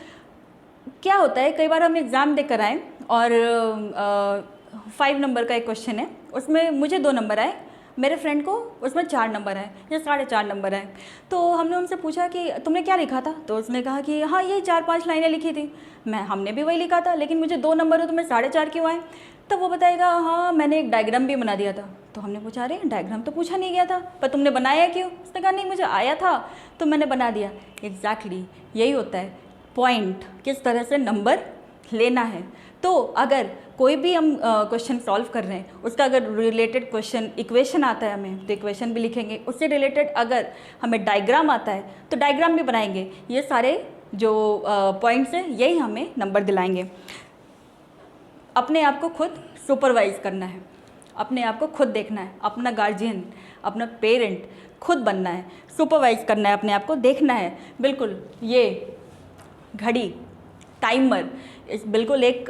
क्या होता है कई बार हम एग्ज़ाम देकर आएँ और 5 नंबर का एक क्वेश्चन है, उसमें मुझे 2 नंबर आए, मेरे फ्रेंड को उसमें 4 नंबर आए या 4.5 नंबर आए। तो हमने उनसे पूछा कि तुमने क्या लिखा था, तो उसने कहा कि हाँ यही 4-5 लाइनें लिखी थी, हमने भी वही लिखा था, लेकिन मुझे 2 नंबर हो, तुम्हें 4.5 क्यों आए। तो वो बताएगा हाँ मैंने एक डायग्राम भी बना दिया था। तो हमने पूछा अरे डायग्राम तो पूछा नहीं गया था, पर तुमने बनाया क्यों। उसने कहा नहीं मुझे आया था तो मैंने बना दिया। एग्जैक्टली यही होता है पॉइंट, किस तरह से नंबर लेना है। तो अगर कोई भी हम क्वेश्चन सॉल्व कर रहे हैं, उसका अगर रिलेटेड क्वेश्चन इक्वेशन आता है हमें, तो इक्वेशन भी लिखेंगे। उससे रिलेटेड अगर हमें डायग्राम आता है तो डायग्राम भी बनाएंगे। ये सारे जो पॉइंट्स हैं यही हमें नंबर दिलाएंगे। अपने आप को खुद सुपरवाइज करना है, अपने आप को खुद देखना है, अपना गार्जियन, अपना पेरेंट खुद बनना है, सुपरवाइज करना है, अपने आप को देखना है। बिल्कुल ये घड़ी, टाइमर, बिल्कुल एक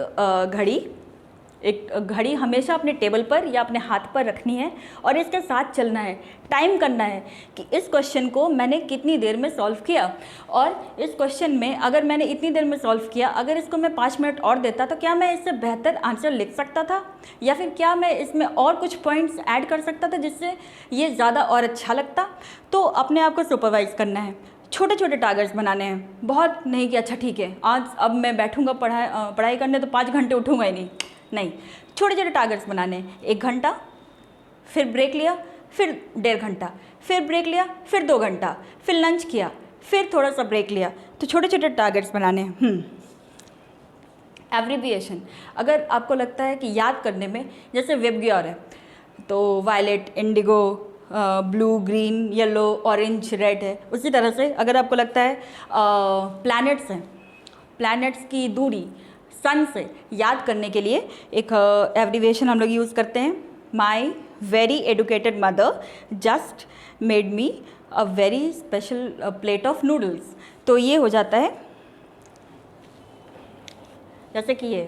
घड़ी हमेशा अपने टेबल पर या अपने हाथ पर रखनी है, और इसके साथ चलना है, टाइम करना है कि इस क्वेश्चन को मैंने कितनी देर में सॉल्व किया, और इस क्वेश्चन में अगर मैंने इतनी देर में सॉल्व किया, अगर इसको मैं 5 मिनट और देता तो क्या मैं इससे बेहतर आंसर लिख सकता था, या फिर क्या मैं इसमें और कुछ पॉइंट्स ऐड कर सकता था जिससे ये ज़्यादा और अच्छा लगता। तो अपने आप को सुपरवाइज करना है, छोटे छोटे टारगेट्स बनाने हैं, बहुत नहीं कि अच्छा ठीक है आज अब मैं बैठूंगा पढ़ाई करने तो 5 घंटे उठूंगा ही नहीं, छोटे छोटे टारगेट्स बनाने हैं। 1 घंटा, फिर ब्रेक लिया, फिर 1.5 घंटा, फिर ब्रेक लिया, फिर 2 घंटा, फिर लंच किया, फिर थोड़ा सा ब्रेक लिया। तो छोटे छोटे टारगेट्स बनाने हैं। एब्रिविएशन, अगर आपको लगता है कि याद करने में, जैसे वेबग्योर है तो violet, indigo, blue, green, yellow, orange, red है, उसी तरह से अगर आपको लगता है प्लैनेट्स हैं, प्लैनेट्स की दूरी सन से याद करने के लिए एक एब्रिविएशन हम लोग यूज़ करते हैं। My very educated mother just made me a very special plate of noodles. तो ये हो जाता है जैसे कि ये,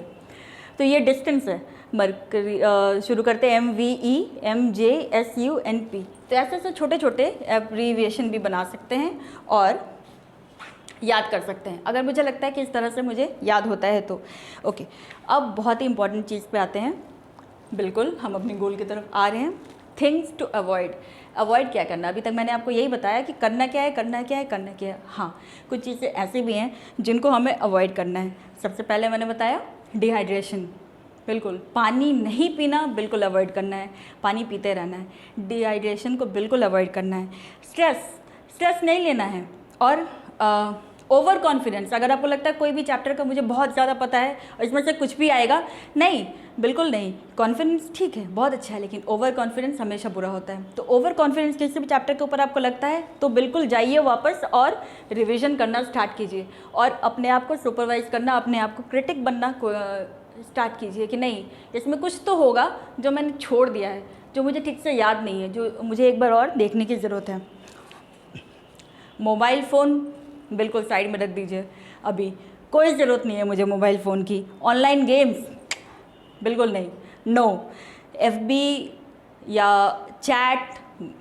तो ये डिस्टेंस है, मरकरी शुरू करते हैं MVEMJSUNP। तो ऐसे छोटे छोटे एब्रीविएशन भी बना सकते हैं और याद कर सकते हैं, अगर मुझे लगता है कि इस तरह से मुझे याद होता है तो। ओके, अब बहुत ही इंपॉर्टेंट चीज़ पे आते हैं। बिल्कुल हम अपने गोल की तरफ आ रहे हैं। थिंग्स टू अवॉइड, अवॉइड क्या करना। अभी तक मैंने आपको यही बताया कि करना क्या है, करना क्या है, करना क्या है। हाँ, कुछ चीज़ें ऐसी भी हैं जिनको हमें अवॉइड करना है। सबसे पहले मैंने बताया डिहाइड्रेशन, बिल्कुल पानी नहीं पीना, बिल्कुल अवॉइड करना है, पानी पीते रहना है। डिहाइड्रेशन को बिल्कुल अवॉइड करना है। स्ट्रेस नहीं लेना है। और ओवर कॉन्फिडेंस, अगर आपको लगता है कोई भी चैप्टर का मुझे बहुत ज़्यादा पता है और इसमें से कुछ भी आएगा, नहीं, बिल्कुल नहीं। कॉन्फिडेंस ठीक है, बहुत अच्छा है, लेकिन ओवर कॉन्फिडेंस हमेशा बुरा होता है। तो ओवर कॉन्फिडेंस किसी भी चैप्टर के ऊपर आपको लगता है तो बिल्कुल जाइए वापस और रिविज़न करना स्टार्ट कीजिए, और अपने आप को सुपरवाइज करना, अपने आप को क्रिटिक बनना स्टार्ट कीजिए कि नहीं इसमें कुछ तो होगा जो मैंने छोड़ दिया है, जो मुझे ठीक से याद नहीं है, जो मुझे एक बार और देखने की ज़रूरत है। मोबाइल फ़ोन बिल्कुल साइड में रख दीजिए, अभी कोई ज़रूरत नहीं है मुझे मोबाइल फ़ोन की। ऑनलाइन गेम्स बिल्कुल नहीं, नो। FB या चैट,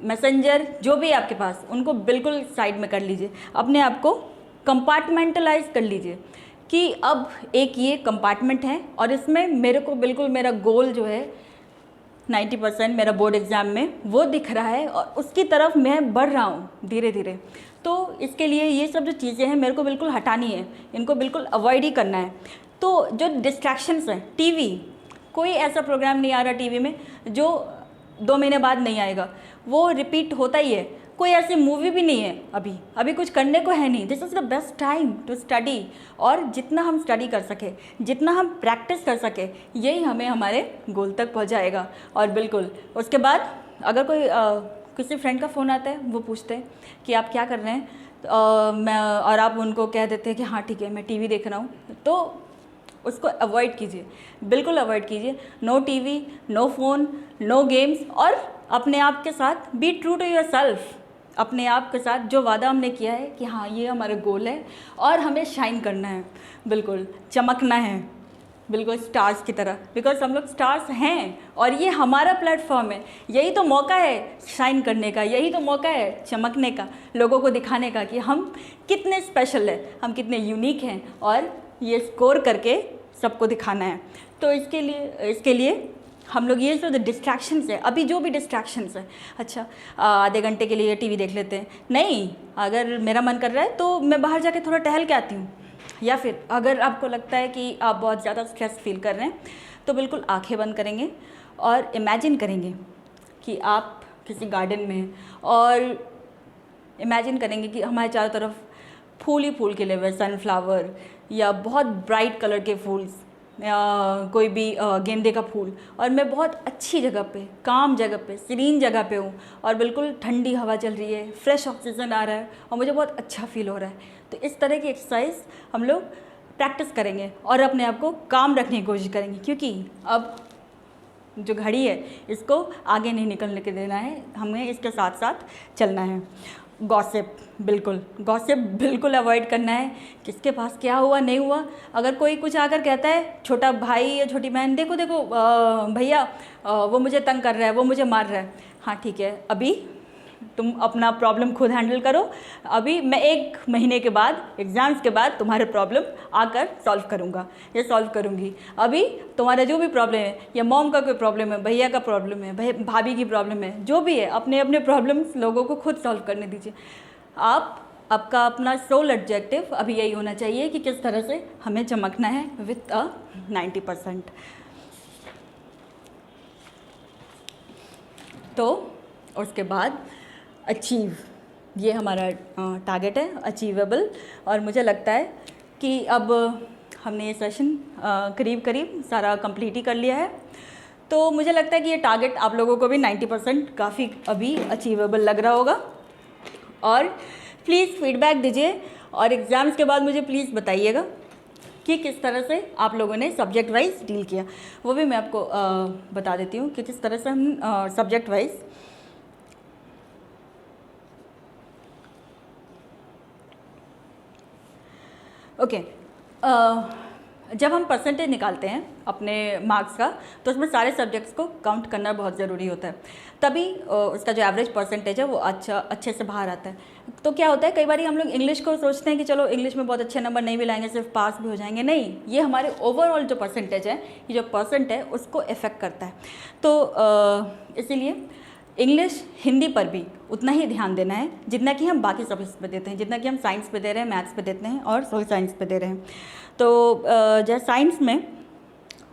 मैसेंजर, जो भी आपके पास, उनको बिल्कुल साइड में कर लीजिए। अपने आप को कंपार्टमेंटलाइज कर लीजिए कि अब एक ये कंपार्टमेंट है और इसमें मेरे को बिल्कुल मेरा गोल जो है 90% मेरा बोर्ड एग्ज़ाम में वो दिख रहा है और उसकी तरफ मैं बढ़ रहा हूँ धीरे धीरे। तो इसके लिए ये सब जो चीज़ें हैं मेरे को बिल्कुल हटानी है, इनको बिल्कुल अवॉइड ही करना है। तो जो डिस्ट्रैक्शंस हैं, टीवी, कोई ऐसा प्रोग्राम नहीं आ रहा टीवी में जो 2 महीने बाद नहीं आएगा, वो रिपीट होता ही है। कोई ऐसी मूवी भी नहीं है अभी कुछ करने को है नहीं। This is the best time to study, और जितना हम स्टडी कर सके, जितना हम प्रैक्टिस कर सके, यही हमें हमारे गोल तक पहुंचाएगा। और बिल्कुल उसके बाद अगर कोई किसी फ्रेंड का फ़ोन आता है, वो पूछते हैं कि आप क्या कर रहे हैं, और आप उनको कह देते हैं कि हाँ ठीक है मैं टीवी देख रहा हूँ, तो उसको अवॉइड कीजिए, बिल्कुल अवॉइड कीजिए। No TV, no phone, no games, और अपने आप के साथ be true to yourself. अपने आप के साथ जो वादा हमने किया है कि हाँ ये हमारा गोल है और हमें शाइन करना है, बिल्कुल चमकना है, बिल्कुल स्टार्स की तरह, बिकॉज हम लोग स्टार्स हैं और ये हमारा प्लेटफॉर्म है। यही तो मौका है शाइन करने का, यही तो मौका है चमकने का, लोगों को दिखाने का कि हम कितने स्पेशल है, हम कितने यूनिक हैं, और ये स्कोर करके सबको दिखाना है। तो इसके लिए हम लोग ये जो डिस्ट्रैक्शंस है, अभी जो भी डिस्ट्रैक्शंस है, अच्छा आधे घंटे के लिए टीवी देख लेते हैं, नहीं, अगर मेरा मन कर रहा है तो मैं बाहर जाके थोड़ा टहल के आती हूँ। या फिर अगर आपको लगता है कि आप बहुत ज़्यादा स्ट्रेस फील कर रहे हैं, तो बिल्कुल आंखें बंद करेंगे और इमेजिन करेंगे कि आप किसी गार्डन में हैं, और इमेजिन करेंगे कि हमारे चारों तरफ फूल ही फूल खिले हुए, सनफ्लावर या बहुत ब्राइट कलर के फूल्स, या कोई भी गेंदे का फूल, और मैं बहुत अच्छी जगह पे, काम जगह पे, सीरीन जगह पे हूँ, और बिल्कुल ठंडी हवा चल रही है, फ्रेश ऑक्सीजन आ रहा है और मुझे बहुत अच्छा फील हो रहा है। तो इस तरह की एक्सरसाइज हम लोग प्रैक्टिस करेंगे और अपने आप को काम रखने की कोशिश करेंगे, क्योंकि अब जो घड़ी है इसको आगे नहीं निकलने के देना है, हमें इसके साथ साथ चलना है। गॉसिप बिल्कुल अवॉइड करना है। किसके पास क्या हुआ नहीं हुआ, अगर कोई कुछ आकर कहता है, छोटा भाई या छोटी बहन, देखो भैया वो मुझे तंग कर रहा है, वो मुझे मार रहा है, हाँ ठीक है, अभी तुम अपना प्रॉब्लम खुद हैंडल करो, अभी मैं 1 महीने के बाद, एग्ज़ाम्स के बाद तुम्हारे प्रॉब्लम आकर सॉल्व करूँगा या सॉल्व करूँगी। अभी तुम्हारा जो भी प्रॉब्लम है, या मॉम का कोई प्रॉब्लम है, भैया का प्रॉब्लम है, भाभी की प्रॉब्लम है, जो भी है, अपने अपने प्रॉब्लम्स लोगों को खुद सॉल्व करने दीजिए। आपका अपना सोल ऑब्जेक्टिव अभी यही होना चाहिए कि किस तरह से हमें चमकना है विथ 90%। तो उसके बाद अचीव, ये हमारा टारगेट है, अचीवेबल। और मुझे लगता है कि अब हमने ये सेशन करीब सारा कंप्लीट ही कर लिया है, तो मुझे लगता है कि ये टारगेट आप लोगों को भी 90% काफ़ी अभी अचीवेबल लग रहा होगा। और प्लीज़ फीडबैक दीजिए, और एग्ज़ाम्स के बाद मुझे प्लीज़ बताइएगा कि किस तरह से आप लोगों ने सब्जेक्ट वाइज डील किया। वो भी मैं आपको बता देती हूँ कि किस तरह से हम सब्जेक्ट वाइज जब हम परसेंटेज निकालते हैं अपने मार्क्स का, तो उसमें सारे सब्जेक्ट्स को काउंट करना बहुत ज़रूरी होता है, तभी उसका जो एवरेज परसेंटेज है वो अच्छे से बाहर आता है। तो क्या होता है, कई बार हम लोग इंग्लिश को सोचते हैं कि चलो इंग्लिश में बहुत अच्छे नंबर नहीं भी लाएंगे, सिर्फ पास भी हो जाएंगे। नहीं, ये हमारे ओवरऑल जो परसेंटेज है, ये जो परसेंट है उसको इफ़ेक्ट करता है। तो इसीलिए इंग्लिश, हिंदी पर भी उतना ही ध्यान देना है जितना कि हम बाकी सब्जेक्ट्स पे देते हैं, जितना कि हम साइंस पे दे रहे हैं, मैथ्स पे देते हैं और सोशल साइंस पे दे रहे हैं। तो जैसे साइंस में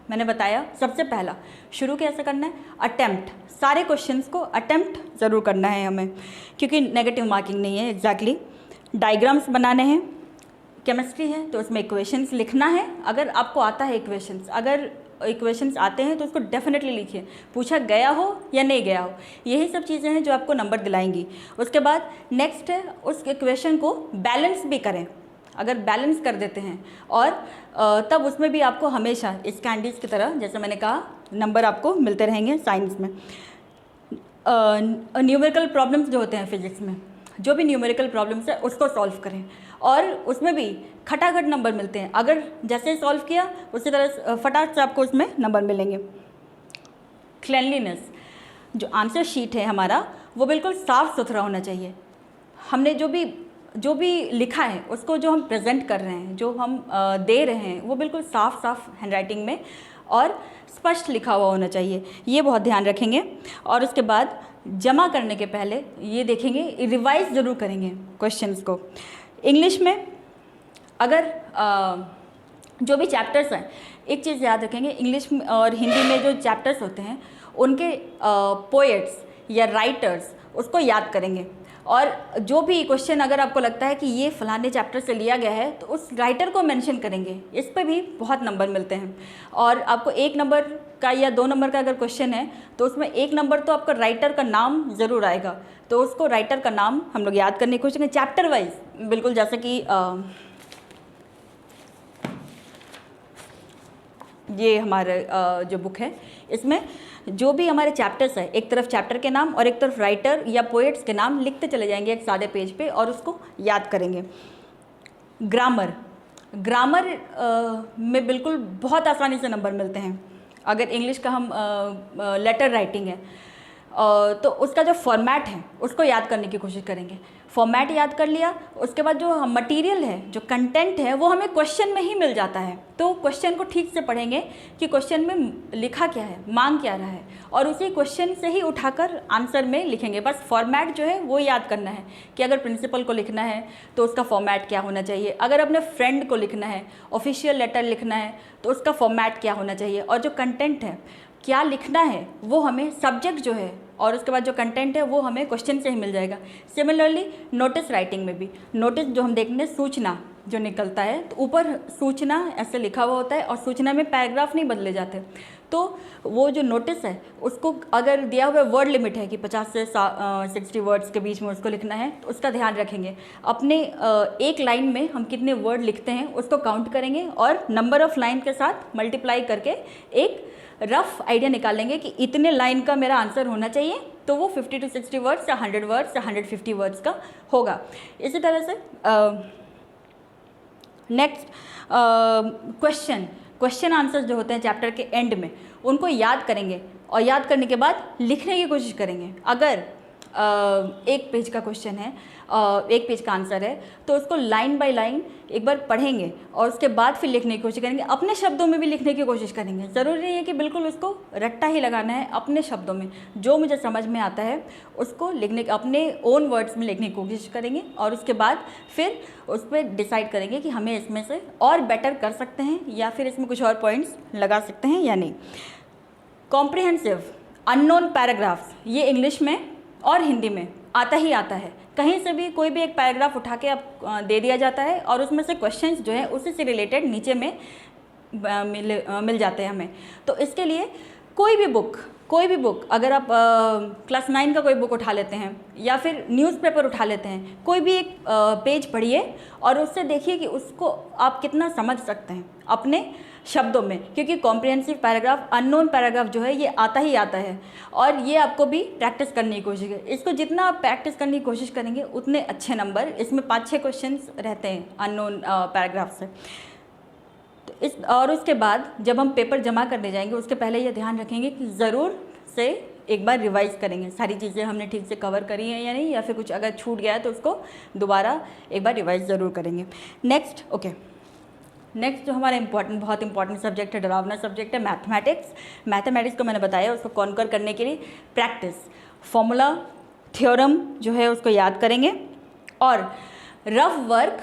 मैंने बताया, सबसे पहला शुरू कैसे करना है, अटेम्प्ट, सारे क्वेश्चंस को अटेम्प्ट ज़रूर करना है हमें, क्योंकि नेगेटिव मार्किंग नहीं है। एग्जैक्टली डायग्राम्स बनाने हैं, केमिस्ट्री है तो उसमें इक्वेशंस लिखना है, अगर आपको आता है इक्वेशंस, अगर इक्वेशंस आते हैं तो उसको डेफिनेटली लिखिए, पूछा गया हो या नहीं गया हो, यही सब चीज़ें हैं जो आपको नंबर दिलाएंगी। उसके बाद नेक्स्ट है, उस इक्वेशन को बैलेंस भी करें, अगर बैलेंस कर देते हैं और तब उसमें भी आपको हमेशा इस कैंडीज़ की तरह, जैसे मैंने कहा, नंबर आपको मिलते रहेंगे। साइंस में न्यूमेरिकल प्रॉब्लम्स जो होते हैं, फिजिक्स में जो भी न्यूमेरिकल प्रॉब्लम्स है उसको सॉल्व करें, और उसमें भी खटाखट नंबर मिलते हैं, अगर जैसे सॉल्व किया उसी तरह फटाक से आपको उसमें नंबर मिलेंगे। क्लीनलीनेस, जो आंसर शीट है हमारा वो बिल्कुल साफ़ सुथरा होना चाहिए। हमने जो भी जो भी लिखा है उसको जो हम प्रेजेंट कर रहे हैं, जो हम दे रहे हैं, वो बिल्कुल साफ साफ हैंडराइटिंग में और स्पष्ट लिखा हुआ होना चाहिए, ये बहुत ध्यान रखेंगे। और उसके बाद जमा करने के पहले ये देखेंगे, रिवाइज ज़रूर करेंगे क्वेश्चंस को। इंग्लिश में अगर जो भी चैप्टर्स हैं, एक चीज़ याद रखेंगे, इंग्लिश और हिंदी में जो चैप्टर्स होते हैं उनके पोएट्स या राइटर्स उसको याद करेंगे। और जो भी क्वेश्चन अगर आपको लगता है कि ये फलाने चैप्टर से लिया गया है तो उस राइटर को मेंशन करेंगे, इस पे भी बहुत नंबर मिलते हैं। और आपको 1 नंबर का या 2 नंबर का अगर क्वेश्चन है तो उसमें 1 नंबर तो आपका राइटर का नाम ज़रूर आएगा, तो उसको राइटर का नाम हम लोग याद करने की कोशिश करें चैप्टर वाइज। बिल्कुल जैसे कि ये हमारे जो बुक है इसमें जो भी हमारे चैप्टर्स है, एक तरफ चैप्टर के नाम और एक तरफ राइटर या पोएट्स के नाम लिखते चले जाएंगे एक सादे पेज पे और उसको याद करेंगे। ग्रामर में बिल्कुल बहुत आसानी से नंबर मिलते हैं। अगर इंग्लिश का हम लेटर राइटिंग है तो उसका जो फॉर्मेट है उसको याद करने की कोशिश करेंगे। फॉर्मेट याद कर लिया, उसके बाद जो मटेरियल है, जो कंटेंट है, वो हमें क्वेश्चन में ही मिल जाता है, तो क्वेश्चन को ठीक से पढ़ेंगे कि क्वेश्चन में लिखा क्या है, मांग क्या रहा है, और उसी क्वेश्चन से ही उठाकर आंसर में लिखेंगे। बस फॉर्मेट जो है वो याद करना है कि अगर प्रिंसिपल को लिखना है तो उसका फॉर्मेट क्या होना चाहिए, अगर अपने फ्रेंड को लिखना है, ऑफिशियल लेटर लिखना है तो उसका फॉर्मेट क्या होना चाहिए, और जो कंटेंट है क्या लिखना है वो हमें सब्जेक्ट जो है और उसके बाद जो कंटेंट है वो हमें क्वेश्चन से ही मिल जाएगा। सिमिलरली नोटिस राइटिंग में भी, नोटिस जो हम देखने सूचना जो निकलता है तो ऊपर सूचना ऐसे लिखा हुआ होता है और सूचना में पैराग्राफ नहीं बदले जाते, तो वो जो नोटिस है उसको अगर दिया हुआ वर्ड लिमिट है कि 50 से 60 वर्ड्स के बीच में उसको लिखना है तो उसका ध्यान रखेंगे। अपने एक लाइन में हम कितने वर्ड लिखते हैं उसको काउंट करेंगे और नंबर ऑफ़ लाइन के साथ मल्टीप्लाई करके एक रफ आइडिया निकालेंगे कि इतने लाइन का मेरा आंसर होना चाहिए, तो वो 50 to 60 वर्ड्स या 100 वर्ड्स या 150 वर्ड्स का होगा। इसी तरह से नेक्स्ट क्वेश्चन आंसर्स जो होते हैं चैप्टर के एंड में उनको याद करेंगे और याद करने के बाद लिखने की कोशिश करेंगे। अगर एक पेज का क्वेश्चन है, एक पेज का आंसर है, तो उसको लाइन बाय लाइन एक बार पढ़ेंगे और उसके बाद फिर लिखने की कोशिश करेंगे। अपने शब्दों में भी लिखने की कोशिश करेंगे, ज़रूरी नहीं है कि बिल्कुल उसको रट्टा ही लगाना है। अपने शब्दों में जो मुझे समझ में आता है उसको लिखने, अपने ओन वर्ड्स में लिखने की कोशिश करेंगे और उसके बाद फिर उस पर डिसाइड करेंगे कि हमें इसमें से और बेटर कर सकते हैं या फिर इसमें कुछ और पॉइंट्स लगा सकते हैं या नहीं। कॉम्प्रिहेंसिव अननोन पैराग्राफ्स, ये इंग्लिश में और हिंदी में आता ही आता है। कहीं से भी कोई भी एक पैराग्राफ उठा के आप दे दिया जाता है और उसमें से क्वेश्चंस जो है उसी से रिलेटेड नीचे में मिल जाते हैं हमें। तो इसके लिए कोई भी बुक अगर आप क्लास 9 का कोई बुक उठा लेते हैं या फिर न्यूज़पेपर उठा लेते हैं, कोई भी एक पेज पढ़िए और उससे देखिए कि उसको आप कितना समझ सकते हैं अपने शब्दों में, क्योंकि कॉम्प्रिहेंसिव पैराग्राफ, अननोन पैराग्राफ जो है ये आता ही आता है और ये आपको भी प्रैक्टिस करने की कोशिश करें। इसको जितना आप प्रैक्टिस करने की कोशिश करेंगे उतने अच्छे नंबर, इसमें 5-6 क्वेश्चंस रहते हैं अननोन पैराग्राफ से। तो इस और उसके बाद जब हम पेपर जमा करने जाएंगे उसके पहले ये ध्यान रखेंगे कि ज़रूर से एक बार रिवाइज़ करेंगे, सारी चीज़ें हमने ठीक से कवर करी हैं या नहीं, या फिर कुछ अगर छूट गया है तो उसको दोबारा एक बार रिवाइज़ ज़रूर करेंगे। नेक्स्ट जो हमारा बहुत इंपॉर्टेंट सब्जेक्ट है, डरावना सब्जेक्ट है मैथमेटिक्स को मैंने बताया, उसको कॉन्कर करने के लिए प्रैक्टिस, फॉर्मूला, थ्योरम जो है उसको याद करेंगे और रफ वर्क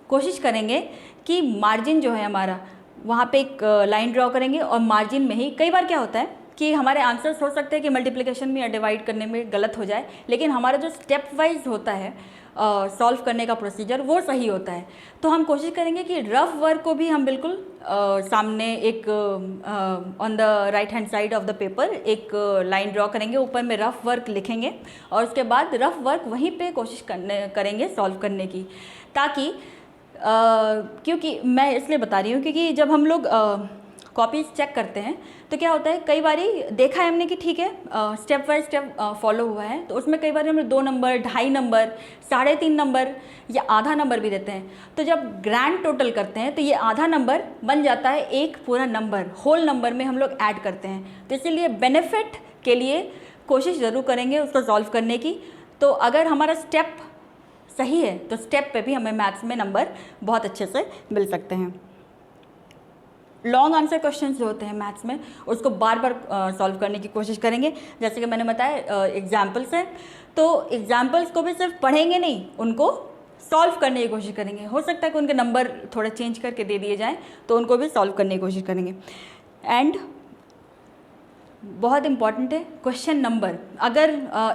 कोशिश करेंगे कि मार्जिन जो है हमारा वहाँ पे एक लाइन ड्रॉ करेंगे और मार्जिन में ही कई बार क्या होता है कि हमारे आंसर्स हो सकते हैं कि मल्टीप्लिकेशन में या डिवाइड करने में गलत हो जाए, लेकिन हमारा जो स्टेप वाइज होता है सॉल्व करने का प्रोसीजर वो सही होता है। तो हम कोशिश करेंगे कि रफ वर्क को भी हम बिल्कुल सामने एक on the right hand side of the paper एक लाइन ड्रॉ करेंगे, ऊपर में रफ वर्क लिखेंगे और उसके बाद रफ वर्क वहीं पे कोशिश करेंगे सॉल्व करने की, ताकि क्योंकि मैं इसलिए बता रही हूँ क्योंकि जब हम लोग कॉपीज़ चेक करते हैं तो क्या होता है, कई बारी देखा है हमने कि ठीक है स्टेप बाय स्टेप फॉलो हुआ है, तो उसमें कई बार हमने 2 नंबर, 2.5 नंबर, 3.5 नंबर या आधा नंबर भी देते हैं। तो जब ग्रैंड टोटल करते हैं तो ये आधा नंबर बन जाता है एक पूरा नंबर, होल नंबर में हम लोग ऐड करते हैं। तो इसीलिए बेनिफिट के लिए कोशिश ज़रूर करेंगे उसको सॉल्व करने की। तो अगर हमारा स्टेप सही है तो स्टेप पे भी हमें मैथ्स में नंबर बहुत अच्छे से मिल सकते हैं। लॉन्ग आंसर क्वेश्चंस जो होते हैं मैथ्स में उसको बार बार सॉल्व करने की कोशिश करेंगे। जैसे कि मैंने बताया एग्जाम्पल्स हैं, तो एग्जाम्पल्स को भी सिर्फ पढ़ेंगे नहीं, उनको सॉल्व करने की कोशिश करेंगे। हो सकता है कि उनके नंबर थोड़ा चेंज करके दे दिए जाएं, तो उनको भी सॉल्व करने की कोशिश करेंगे। एंड बहुत इम्पॉर्टेंट है क्वेश्चन नंबर। अगर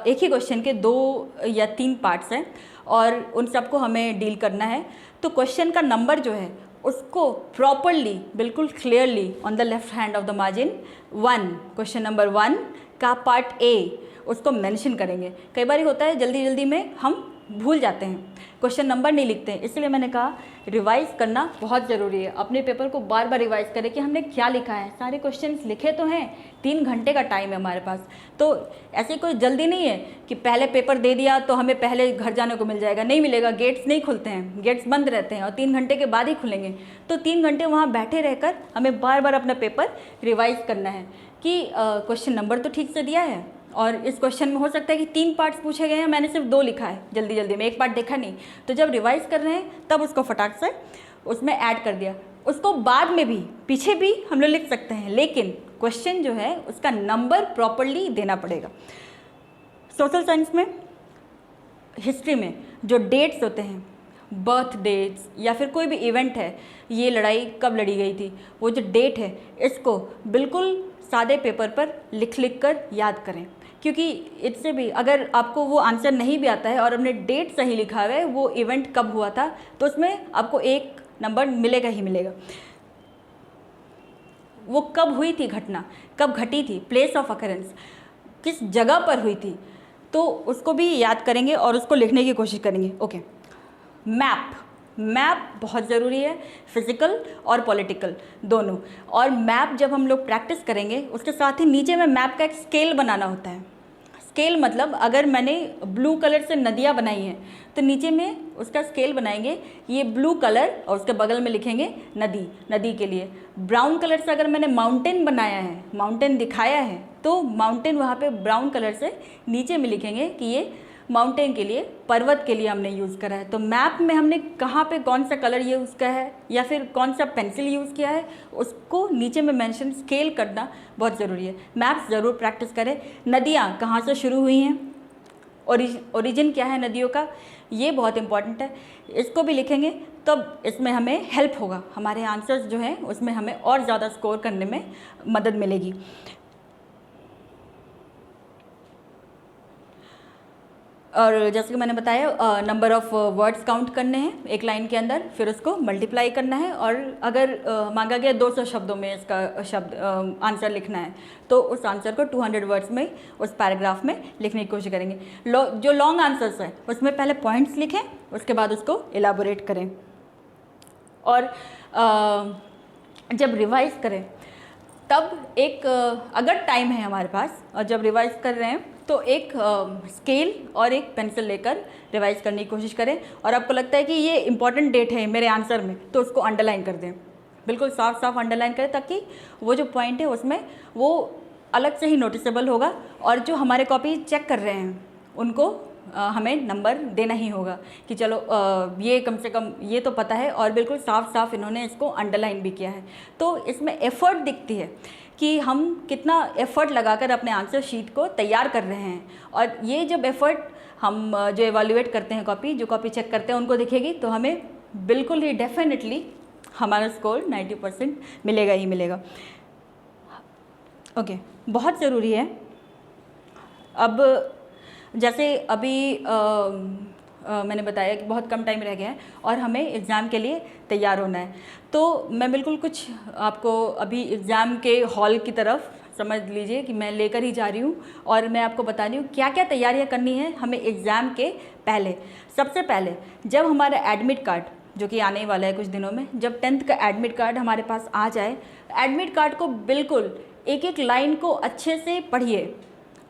एक ही क्वेश्चन के 2 या 3 पार्ट्स हैं और उन सबको हमें डील करना है, तो क्वेश्चन का नंबर जो है उसको प्रॉपरली, बिल्कुल clearly on the left hand of the margin 1, question number 1 का पार्ट ए, उसको मेंशन करेंगे। कई बार होता है जल्दी जल्दी में हम भूल जाते हैं, क्वेश्चन नंबर नहीं लिखते हैं, इसलिए मैंने कहा रिवाइज करना बहुत ज़रूरी है। अपने पेपर को बार बार रिवाइज करें कि हमने क्या लिखा है। सारे क्वेश्चंस लिखे तो हैं, 3 घंटे का टाइम है हमारे पास, तो ऐसी कोई जल्दी नहीं है कि पहले पेपर दे दिया तो हमें पहले घर जाने को मिल जाएगा। नहीं मिलेगा, गेट्स नहीं खुलते हैं, गेट्स बंद रहते हैं और 3 घंटे के बाद ही खुलेंगे। तो 3 घंटे वहाँ बैठे रहकर हमें बार बार अपना पेपर रिवाइज करना है कि क्वेश्चन नंबर तो ठीक से दिया है, और इस क्वेश्चन में हो सकता है कि 3 पार्ट्स पूछे गए हैं, मैंने सिर्फ 2 लिखा है जल्दी जल्दी में, 1 पार्ट देखा नहीं। तो जब रिवाइज कर रहे हैं तब उसको फटाक से उसमें ऐड कर दिया। उसको बाद में भी पीछे भी हम लोग लिख सकते हैं, लेकिन क्वेश्चन जो है उसका नंबर प्रॉपरली देना पड़ेगा। सोशल साइंस में, हिस्ट्री में जो डेट्स होते हैं, बर्थ डेट्स या फिर कोई भी इवेंट है, ये लड़ाई कब लड़ी गई थी, वो जो डेट है इसको बिल्कुल सादे पेपर पर लिख कर याद करें, क्योंकि इससे भी अगर आपको वो आंसर नहीं भी आता है और हमने डेट सही लिखा हुआ है, वो इवेंट कब हुआ था, तो उसमें आपको 1 नंबर मिलेगा ही मिलेगा। वो कब हुई थी घटना, कब घटी थी, प्लेस ऑफ अकरेंस किस जगह पर हुई थी, तो उसको भी याद करेंगे और उसको लिखने की कोशिश करेंगे। ओके, मैप बहुत ज़रूरी है, फिज़िकल और पॉलिटिकल दोनों। और मैप जब हम लोग प्रैक्टिस करेंगे उसके साथ ही नीचे में मैप का एक स्केल बनाना होता है। स्केल मतलब अगर मैंने ब्लू कलर से नदियाँ बनाई हैं तो नीचे में उसका स्केल बनाएंगे, ये ब्लू कलर और उसके बगल में लिखेंगे नदी, नदी के लिए। ब्राउन कलर से अगर मैंने माउंटेन बनाया है, माउंटेन दिखाया है, तो माउंटेन वहाँ पे ब्राउन कलर से नीचे में लिखेंगे कि ये माउंटेन के लिए, पर्वत के लिए हमने यूज़ करा है। तो मैप में हमने कहाँ पे कौन सा कलर यूज़ किया है या फिर कौन सा पेंसिल यूज़ किया है, उसको नीचे में मेंशन, स्केल करना बहुत ज़रूरी है। मैप्स ज़रूर प्रैक्टिस करें। नदियाँ कहाँ से शुरू हुई हैं, ओरिजिन क्या है नदियों का, ये बहुत इंपॉर्टेंट है, इसको भी लिखेंगे तब इसमें हमें हेल्प होगा, हमारे आंसर्स जो हैं उसमें हमें और ज़्यादा स्कोर करने में मदद मिलेगी। और जैसे कि मैंने बताया नंबर ऑफ़ वर्ड्स काउंट करने हैं एक लाइन के अंदर, फिर उसको मल्टीप्लाई करना है, और अगर मांगा गया 200 शब्दों में इसका शब्द आंसर लिखना है तो उस आंसर को 200 वर्ड्स में उस पैराग्राफ में लिखने की कोशिश करेंगे। जो लॉन्ग आंसर्स हैं उसमें पहले पॉइंट्स लिखें, उसके बाद उसको एलाबोरेट करें। और जब रिवाइज करें तब एक अगर टाइम है हमारे पास और जब रिवाइज कर रहे हैं तो एक स्केल और एक पेंसिल लेकर रिवाइज करने की कोशिश करें। और आपको लगता है कि ये इंपॉर्टेंट डेट है मेरे आंसर में, तो उसको अंडरलाइन कर दें, बिल्कुल साफ साफ अंडरलाइन करें, ताकि वो जो पॉइंट है उसमें वो अलग से ही नोटिसेबल होगा, और जो हमारे कॉपी चेक कर रहे हैं उनको हमें नंबर देना ही होगा कि चलो ये कम से कम ये तो पता है, और बिल्कुल साफ साफ इन्होंने इसको अंडरलाइन भी किया है। तो इसमें एफ़र्ट दिखती है कि हम कितना एफ़र्ट लगाकर अपने आंसर शीट को तैयार कर रहे हैं। और ये जब एफ़र्ट हम जो एवेलुएट करते हैं, जो कॉपी चेक करते हैं उनको दिखेगी, तो हमें बिल्कुल ही डेफिनेटली हमारा स्कोर 90% मिलेगा ही मिलेगा। ओके, बहुत ज़रूरी है। अब जैसे अभी मैंने बताया कि बहुत कम टाइम रह गया है और हमें एग्ज़ाम के लिए तैयार होना है, तो मैं बिल्कुल कुछ आपको अभी एग्ज़ाम के हॉल की तरफ समझ लीजिए कि मैं लेकर ही जा रही हूँ, और मैं आपको बता रही हूँ क्या क्या तैयारियाँ करनी है हमें एग्ज़ाम के पहले। सबसे पहले जब हमारा एडमिट कार्ड, जो कि आने वाला है कुछ दिनों में, जब 10th का एडमिट कार्ड हमारे पास आ जाए, एडमिट कार्ड को बिल्कुल एक एक लाइन को अच्छे से पढ़िए,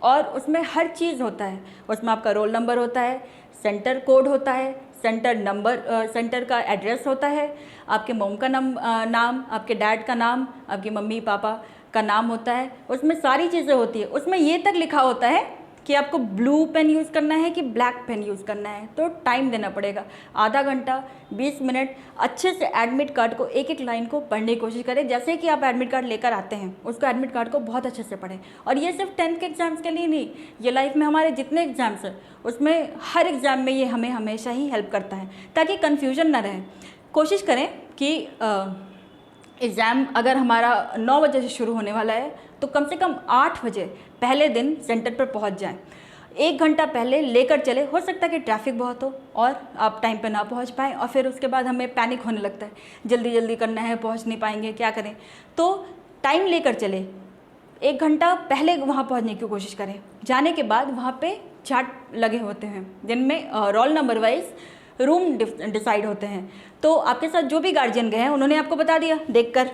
और उसमें हर चीज़ होता है। उसमें आपका रोल नंबर होता है, सेंटर कोड होता है, सेंटर नंबर, सेंटर का एड्रेस होता है, आपके मॉम का नाम, आपके डैड का नाम, आपकी मम्मी पापा का नाम होता है, उसमें सारी चीज़ें होती है। उसमें ये तक लिखा होता है कि आपको ब्लू पेन यूज़ करना है कि ब्लैक पेन यूज़ करना है, तो टाइम देना पड़ेगा। आधा घंटा 20 मिनट अच्छे से एडमिट कार्ड को एक एक लाइन को पढ़ने की कोशिश करें। जैसे कि आप एडमिट कार्ड लेकर आते हैं, उसको एडमिट कार्ड को बहुत अच्छे से पढ़ें। और ये सिर्फ 10th के एग्ज़ाम्स के लिए नहीं, ये लाइफ में हमारे जितने एग्ज़ाम्स हैं उसमें हर एग्ज़ाम में ये हमें हमेशा ही हेल्प करता है, ताकि कन्फ्यूजन ना रहे। कोशिश करें कि एग्ज़ाम अगर हमारा 9 बजे से शुरू होने वाला है तो कम से कम 8 बजे पहले दिन सेंटर पर पहुंच जाएं। 1 घंटा पहले लेकर चले। हो सकता है कि ट्रैफिक बहुत हो और आप टाइम पे ना पहुंच पाएँ और फिर उसके बाद हमें पैनिक होने लगता है, जल्दी जल्दी करना है, पहुंच नहीं पाएंगे, क्या करें। तो टाइम लेकर चले, 1 घंटा पहले वहाँ पहुँचने की कोशिश करें। जाने के बाद वहाँ पर चार्ट लगे होते हैं जिनमें roll number wise room decide होते हैं। तो आपके साथ जो भी गार्जियन गए हैं उन्होंने आपको बता दिया देखकर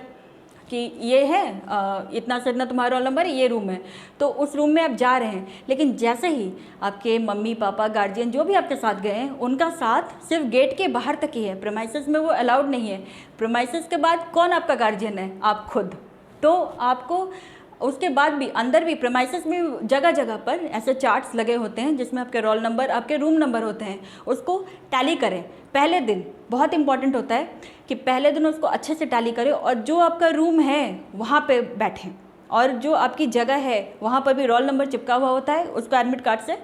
कि ये है इतना से इतना तुम्हारा रोल नंबर है, ये रूम है, तो उस रूम में आप जा रहे हैं। लेकिन जैसे ही आपके मम्मी पापा गार्जियन जो भी आपके साथ गए हैं उनका साथ सिर्फ गेट के बाहर तक ही है, प्रीमाइसेस में वो अलाउड नहीं है। प्रीमाइसेस के बाद कौन आपका गार्जियन है? आप खुद। तो आपको उसके बाद भी अंदर भी प्रीमाइसेस में जगह जगह पर ऐसे चार्ट्स लगे होते हैं जिसमें आपके रोल नंबर, आपके रूम नंबर होते हैं, उसको टैली करें। पहले दिन बहुत इंपॉर्टेंट होता है कि पहले दिन उसको अच्छे से टैली करें और जो आपका रूम है वहाँ पे बैठें, और जो आपकी जगह है वहाँ पर भी रोल नंबर चिपका हुआ होता है, उसको एडमिट कार्ड से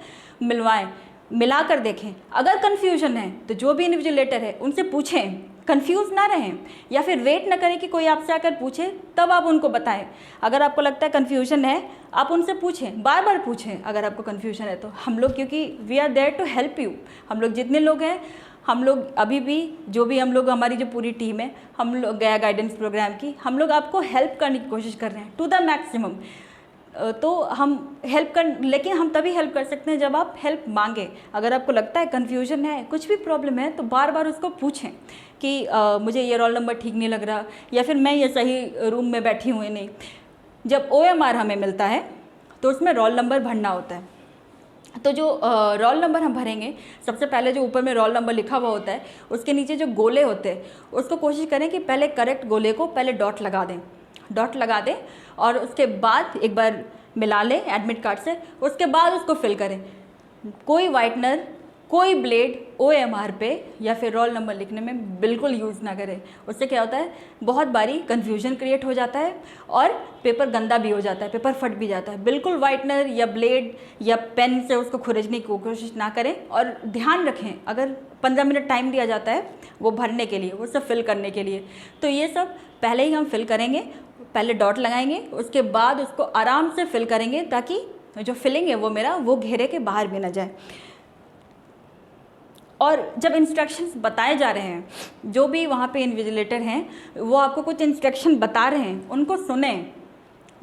मिलवाएं, मिला कर देखें। अगर कन्फ्यूजन है तो जो भी इन्विजिलेटर है उनसे पूछें, कंफ्यूज ना रहें, या फिर वेट ना करें कि कोई आपसे आकर पूछे तब आप उनको बताएं। अगर आपको लगता है कन्फ्यूजन है, आप उनसे पूछें, बार बार पूछें अगर आपको कन्फ्यूजन है तो। हम लोग क्योंकि we are there to help you, हम लोग जितने लोग हैं, हम लोग अभी भी जो भी हम लोग, हमारी जो पूरी टीम है, हम लोग गया गाइडेंस प्रोग्राम की, हम लोग आपको हेल्प करने की कोशिश कर रहे हैं टू द मैक्सिमम। तो हम हेल्प कर, लेकिन हम तभी हेल्प कर सकते हैं जब आप हेल्प मांगे। अगर आपको लगता है कन्फ्यूजन है, कुछ भी प्रॉब्लम है, तो बार बार उसको पूछें कि मुझे ये रोल नंबर ठीक नहीं लग रहा, या फिर मैं ये सही रूम में बैठी हुई नहीं। जब OMR हमें मिलता है तो उसमें रोल नंबर भरना होता है। तो जो रोल नंबर हम भरेंगे, सबसे पहले जो ऊपर में रोल नंबर लिखा हुआ होता है उसके नीचे जो गोले होते हैं उसको कोशिश करें कि पहले करेक्ट गोले को पहले डॉट लगा दें और उसके बाद एक बार मिला लें एडमिट कार्ड से। उसके बाद उसको फिल करें। कोई वाइटनर, कोई ब्लेड OMR पे या फिर रोल नंबर लिखने में बिल्कुल यूज़ ना करें। उससे क्या होता है, बहुत बारी कन्फ्यूजन क्रिएट हो जाता है और पेपर गंदा भी हो जाता है, पेपर फट भी जाता है। बिल्कुल वाइटनर या ब्लेड या पेन से उसको खुरचने की कोशिश ना करें। और ध्यान रखें, अगर 15 मिनट टाइम दिया जाता है वो भरने के लिए, वो सब फिल करने के लिए, तो ये सब पहले ही हम फिल करेंगे, पहले डॉट लगाएंगे, उसके बाद उसको आराम से फिल करेंगे ताकि जो फिलिंग है वो मेरा वो घेरे के बाहर भी ना जाए। और जब इंस्ट्रक्शंस बताए जा रहे हैं, जो भी वहाँ पे इन्विजिलेटर हैं वो आपको कुछ इंस्ट्रक्शन बता रहे हैं, उनको सुने।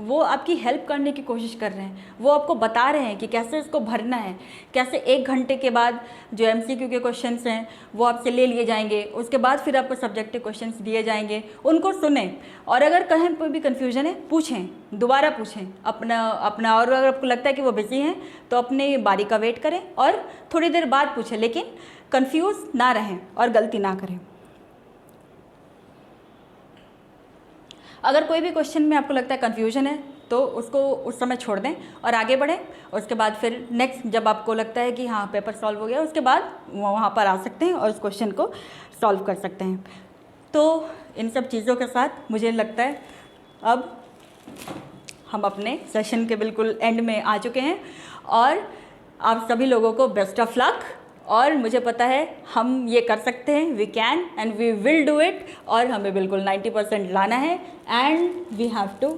वो आपकी हेल्प करने की कोशिश कर रहे हैं, वो आपको बता रहे हैं कि कैसे इसको भरना है, कैसे 1 घंटे के बाद जो MCQ के क्वेश्चंस हैं वो आपसे ले लिए जाएंगे, उसके बाद फिर आपको सब्जेक्टिव क्वेश्चंस दिए जाएंगे, उनको सुने। और अगर कहीं पर भी कन्फ्यूजन है पूछें, दोबारा पूछें अपना और अगर आपको लगता है कि वो बिजी हैं तो अपनी बारी का वेट करें और थोड़ी देर बाद पूछें, लेकिन कंफ्यूज ना रहें और गलती ना करें। अगर कोई भी क्वेश्चन में आपको लगता है कन्फ्यूजन है तो उसको उस समय छोड़ दें और आगे बढ़ें। उसके बाद फिर नेक्स्ट जब आपको लगता है कि हाँ पेपर सॉल्व हो गया, उसके बाद वहाँ पर आ सकते हैं और उस क्वेश्चन को सॉल्व कर सकते हैं। तो इन सब चीज़ों के साथ मुझे लगता है अब हम अपने सेशन के बिल्कुल एंड में आ चुके हैं और आप सभी लोगों को बेस्ट ऑफ लक। और मुझे पता है हम ये कर सकते हैं, we can and we will do it. और हमें बिल्कुल 90% लाना है and we have to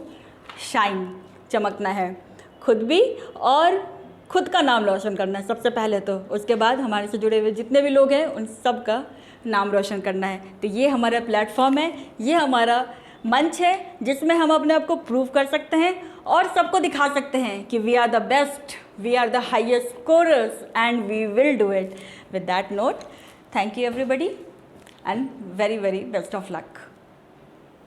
shine, चमकना है खुद भी और खुद का नाम रोशन करना है सबसे पहले तो। उसके बाद हमारे से जुड़े हुए जितने भी लोग हैं उन सब का नाम रोशन करना है। तो ये हमारा प्लेटफॉर्म है, ये हमारा मंच है जिसमें हम अपने आप को प्रूव कर सकते हैं और सबको दिखा सकते हैं कि we are the best, we are the highest scorers and we will do it. With that note, thank you everybody and very best of luck.